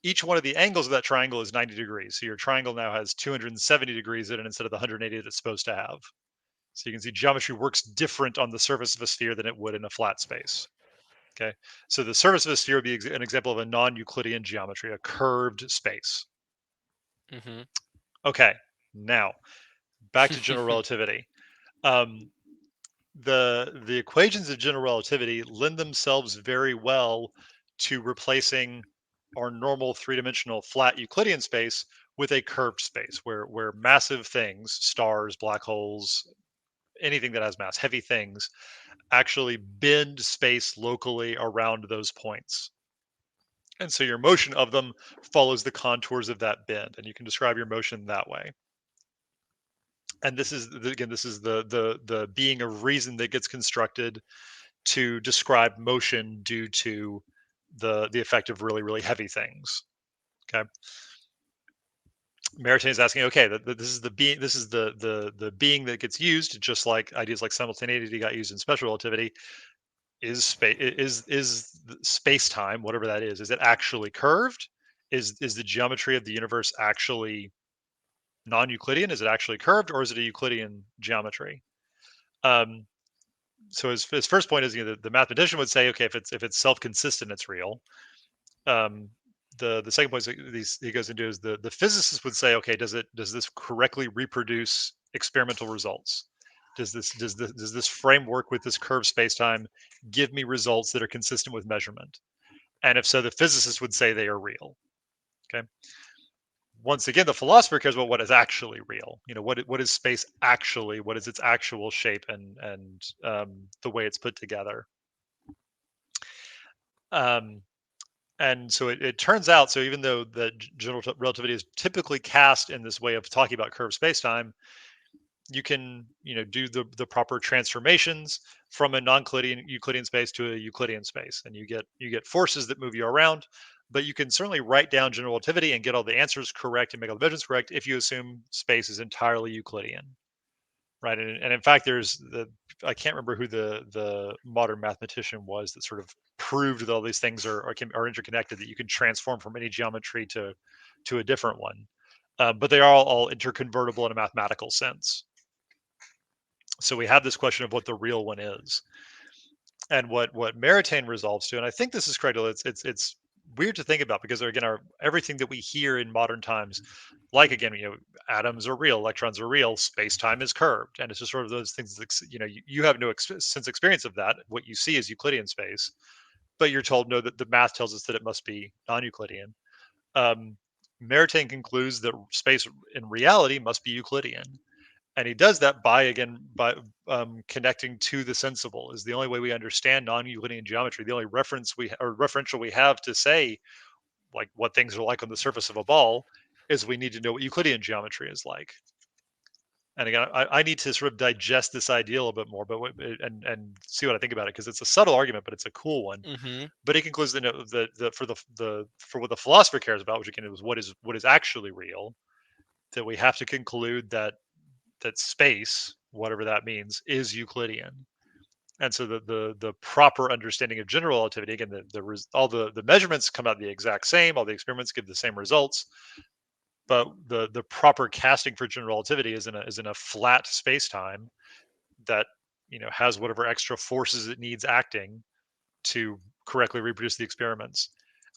Each one of the angles of that triangle is 90 degrees. So your triangle now has 270 degrees in it instead of the 180 that it's supposed to have. So you can see geometry works different on the surface of a sphere than it would in a flat space. Okay. So the surface of a sphere would be an example of a non Euclidean geometry, a curved space. Mhm. Okay. Now, back to general relativity. Um, the equations of general relativity lend themselves very well to replacing our normal three-dimensional flat Euclidean space with a curved space where massive things, stars, black holes, anything that has mass, heavy things, actually bend space locally around those points. And so your motion of them follows the contours of that bend, and you can describe your motion that way. And this is again, this is the being of reason that gets constructed to describe motion due to the effect of really heavy things. Okay, Maritain is asking, okay, this is the being, this is the being that gets used, just like ideas like simultaneity got used in special relativity. Is space is space time, whatever that is it actually curved? Is the geometry of the universe actually non-Euclidean? Is it actually curved, or is it a Euclidean geometry? Um, so his first point is, the mathematician would say, okay, if it's self-consistent, it's real. Um, the second point he goes into is the physicist would say, okay, does this correctly reproduce experimental results? Does this framework with this curved spacetime give me results that are consistent with measurement? And if so, the physicist would say they are real. Okay. Once again, the philosopher cares about what is actually real. What is space actually? What is its actual shape and the way it's put together? Um, and so it turns out, so even though the general relativity is typically cast in this way of talking about curved spacetime, you can do the proper transformations from a non-Euclidean Euclidean space to a Euclidean space, and you get forces that move you around. But you can certainly write down general relativity and get all the answers correct and make all the measurements correct if you assume space is entirely Euclidean, right? And in fact, there's I can't remember who the modern mathematician was that sort of proved that all these things are interconnected, that you can transform from any geometry to a different one, but they are all interconvertible in a mathematical sense. So we have this question of what the real one is, and what Maritain resolves to, and I think this is correct. It's weird to think about, because again, everything that we hear in modern times, like again, atoms are real, electrons are real, space time is curved, and it's just sort of those things. You have no sense experience of that. What you see is Euclidean space, but you're told no, that the math tells us that it must be non-Euclidean. Um, Maritain concludes that space in reality must be Euclidean, and he does that by connecting to the sensible. Is the only way we understand non-Euclidean geometry. The only referential we have to say like what things are like on the surface of a ball is we need to know what Euclidean geometry is like. And again, I need to sort of digest this idea a little bit more, but and see what I think about it, because it's a subtle argument, but it's a cool one. Mm-hmm. But he concludes that for what the philosopher cares about, which again is what is actually real, that we have to conclude that space, whatever that means, is Euclidean. And so the proper understanding of general relativity, again, all the measurements come out the exact same, all the experiments give the same results, but the proper casting for general relativity is in a flat space time that has whatever extra forces it needs acting to correctly reproduce the experiments,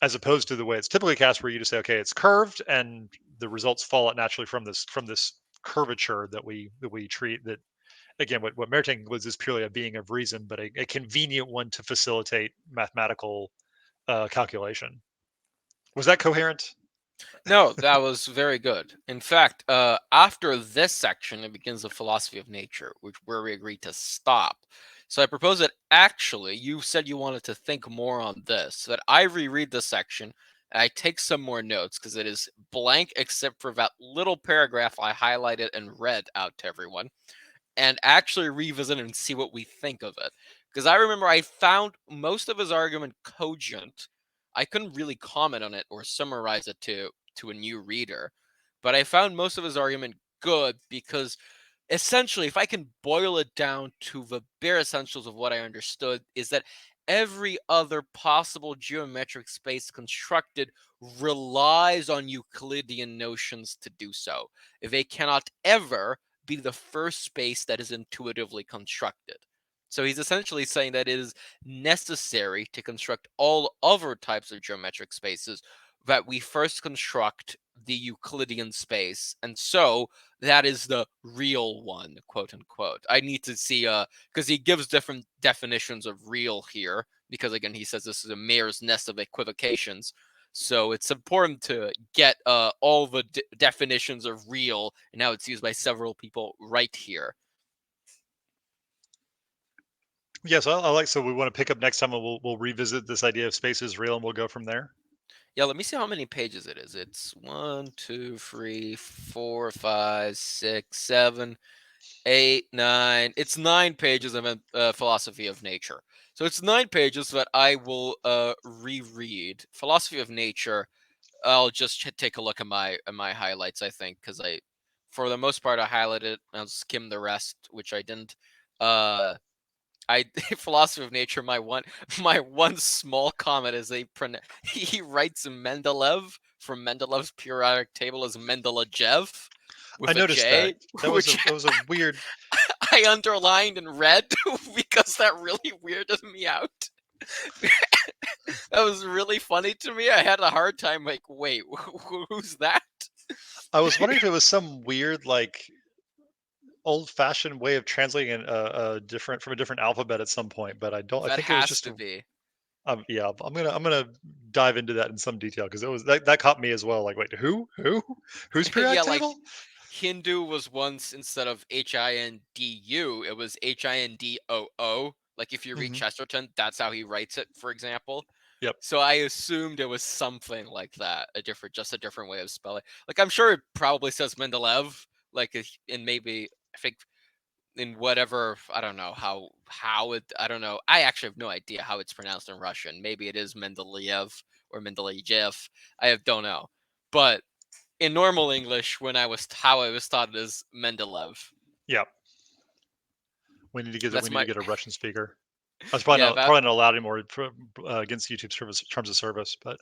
as opposed to the way it's typically cast, where you just say, okay, it's curved, and the results fall out naturally from this curvature that we treat. That again, what Maritain was is purely a being of reason, but a convenient one to facilitate mathematical calculation. Was that coherent? No, that was very good. In fact, after this section, it begins the philosophy of nature, where we agree to stop. So I propose that actually, you said you wanted to think more on this, so that I reread this section and I take some more notes, because it is blank except for that little paragraph I highlighted and read out to everyone, and actually revisit and see what we think of it. Because I remember I found most of his argument cogent. I couldn't really comment on it or summarize it to a new reader, but I found most of his argument good, because essentially, if I can boil it down to the bare essentials of what I understood, is that every other possible geometric space constructed relies on Euclidean notions to do so. They cannot ever be the first space that is intuitively constructed. So he's essentially saying that it is necessary to construct all other types of geometric spaces that we first construct the Euclidean space, and so that is the real one, quote unquote. I need to see because he gives different definitions of real here, because again he says this is a mare's nest of equivocations. So it's important to get all the definitions of real and how it's used by several people right here. Yes, I like. So we want to pick up next time, and we'll revisit this idea of space is real, and we'll go from there. Yeah, let me see how many pages it is. It's one, two, three, four, five, six, seven, 8, 9. It's 9 pages of philosophy of nature. So it's 9 pages that I will reread. Philosophy of nature. I'll just take a look at my highlights. I think because for the most part, I highlighted. I'll skim the rest, which I didn't. Uh, I philosophy of nature. My one small comment is he writes Mendeleev from Mendelev's periodic table as Mendelejev I with a noticed that. J, which That was a weird. I underlined and read because that really weirded me out. That was really funny to me. I had a hard time like, wait, who's that? I was wondering if it was some weird like old-fashioned way of translating a different from a different alphabet at some point, but I don't. I That think it was has just to be. yeah. I'm gonna dive into that in some detail because it was that caught me as well. Like, wait, who's periodic Yeah, like table? Hindu was once instead of Hindu, it was Hindoo. Like if you read Hmm. Chesterton, that's how he writes it, for example. Yep. So I assumed it was something like that, just a different way of spelling. Like I'm sure it probably says Mendeleev, and maybe I think in whatever I don't know how it I don't know. I actually have no idea how it's pronounced in Russian. Maybe it is Mendeleev or Mendeleev. Don't know. But in normal English, when I was taught it is Mendeleev. Yep. We That's need to my get a Russian speaker. I was yeah, that probably not allowed anymore against YouTube service terms of service, but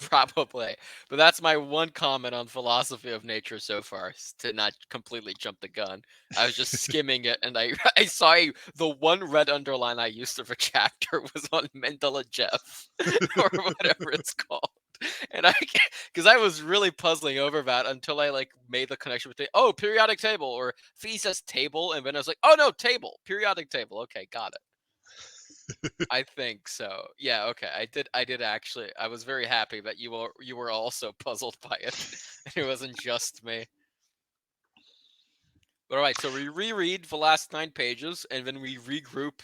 probably. But that's my one comment on philosophy of nature so far, to not completely jump the gun. I was just skimming it, and I saw the one red underline I used of a chapter was on Mendeleev or whatever it's called. And because I was really puzzling over that until I like made the connection with periodic table or Fee says table, and then I was like, oh no, table, periodic table. Okay, got it. I think so. Yeah, okay. I did actually. I was very happy that you were also puzzled by it. It wasn't just me. But all right, so we reread the last 9 pages and then we regroup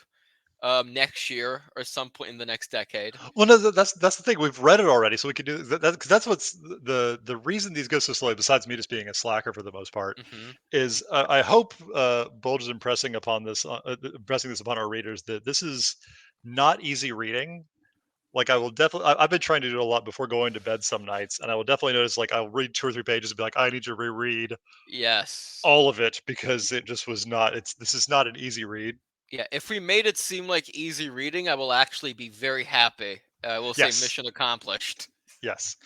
next year or some point in the next decade. well, no, that's the thing. We've read it already, so we can do that. Because that's what's the reason these go so slowly. Besides me just being a slacker for the most part, Mhm. is I hope Bulge is impressing this upon our readers that this is not easy reading. Like I will definitely, I've been trying to do it a lot before going to bed some nights, and I will definitely notice like I'll read 2 or 3 pages and be like, I need to reread Yes. all of it because it just was not. This is not an easy read. Yeah, if we made it seem like easy reading, I will actually be very happy. I will say Yes, mission accomplished. yes.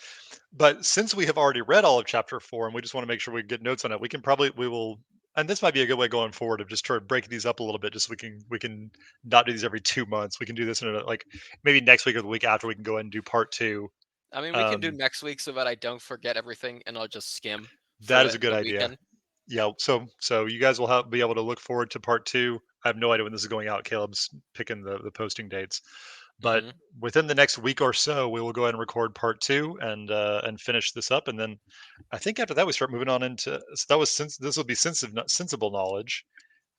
But since we have already read all of chapter 4 and we just want to make sure we get notes on it, we will, and this might be a good way going forward of just try to break these up a little bit, just so we can not do these every 2 months. We can do this in like maybe next week or the week after. We can go ahead and do part two. I mean, we can do Um, next week so that I don't forget everything and I'll just skim for that is a good the idea. weekend. Yeah. So you guys will be able to look forward to part two. I have no idea when this is going out. Caleb's picking the posting dates, but Mhm. within the next week or so, we will go ahead and record part two and finish this up, and then I think after that we start moving on into. So that was since this will be sensible knowledge.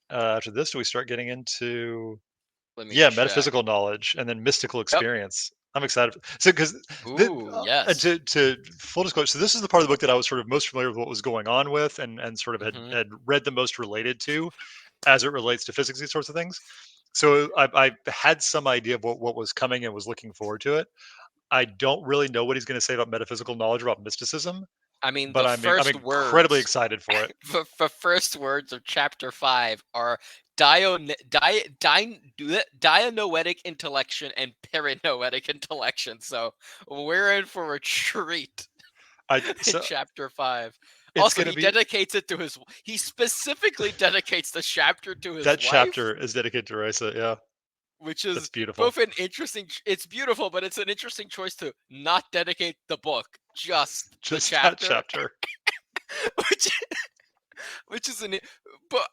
After this, do we start getting into Let me yeah check. metaphysical knowledge and then mystical Yep. experience? I'm excited. So because Ooh, and yes. to full disclosure, so this is the part of the book that I was sort of most familiar with what was going on with, and sort of Mhm. had read the most related to as it relates to physics, these sorts of things. So I had some idea of what was coming and was looking forward to it. I don't really know what he's going to say about metaphysical knowledge about mysticism, I mean, but the I'm first incredibly words, excited for it. the first words of chapter 5 are dianoetic intellection and paranoetic intellection. So we're in for a treat I in so chapter 5. it's Also, going to he be dedicates it to he specifically dedicates the chapter to his that wife, chapter is dedicated to Raisa. Yeah, which that's is beautiful. both an interesting it's beautiful, but it's an interesting choice to not dedicate the book, just the Just that chapter, chapter. which which is an but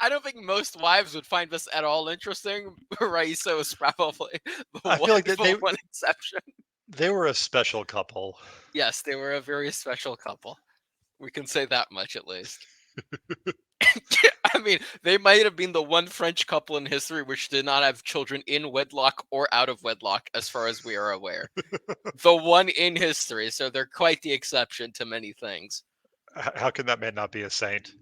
I don't think most wives would find this at all interesting. Raisa was probably I feel like the one exception. they were a special couple. Yes, they were a very special couple. We can say that much at least. I mean, they might have been the one French couple in history which did not have children in wedlock or out of wedlock, as far as we are aware. The one in history, so they're quite the exception to many things. How can that man not be a saint?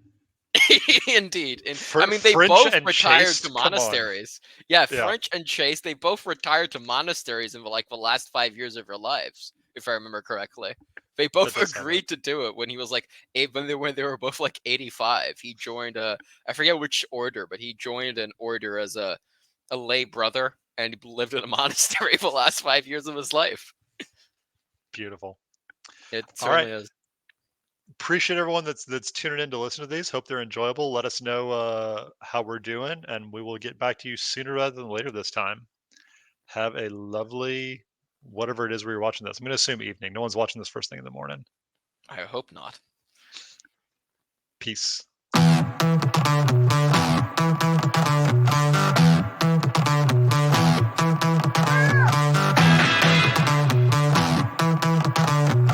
Indeed. And I mean, they French both and retired to chaste? Come on. monasteries. Yeah, Yeah, French and Chase, they both retired to monasteries in like the last 5 years of their lives, if I remember correctly. They that both does sound right. agreed to do it when he was like eight, when they were both like 85. He joined I forget which order, but he joined an order as a lay brother, and he lived in a monastery for the last 5 years of his life. Beautiful. It All right. certainly is. Appreciate everyone that's tuning in to listen to these. Hope they're enjoyable. Let us know how we're doing, and we will get back to you sooner rather than later this time. Have a lovely whatever it is where you're watching this. I'm going to assume evening. No one's watching this first thing in the morning. I hope not. Peace.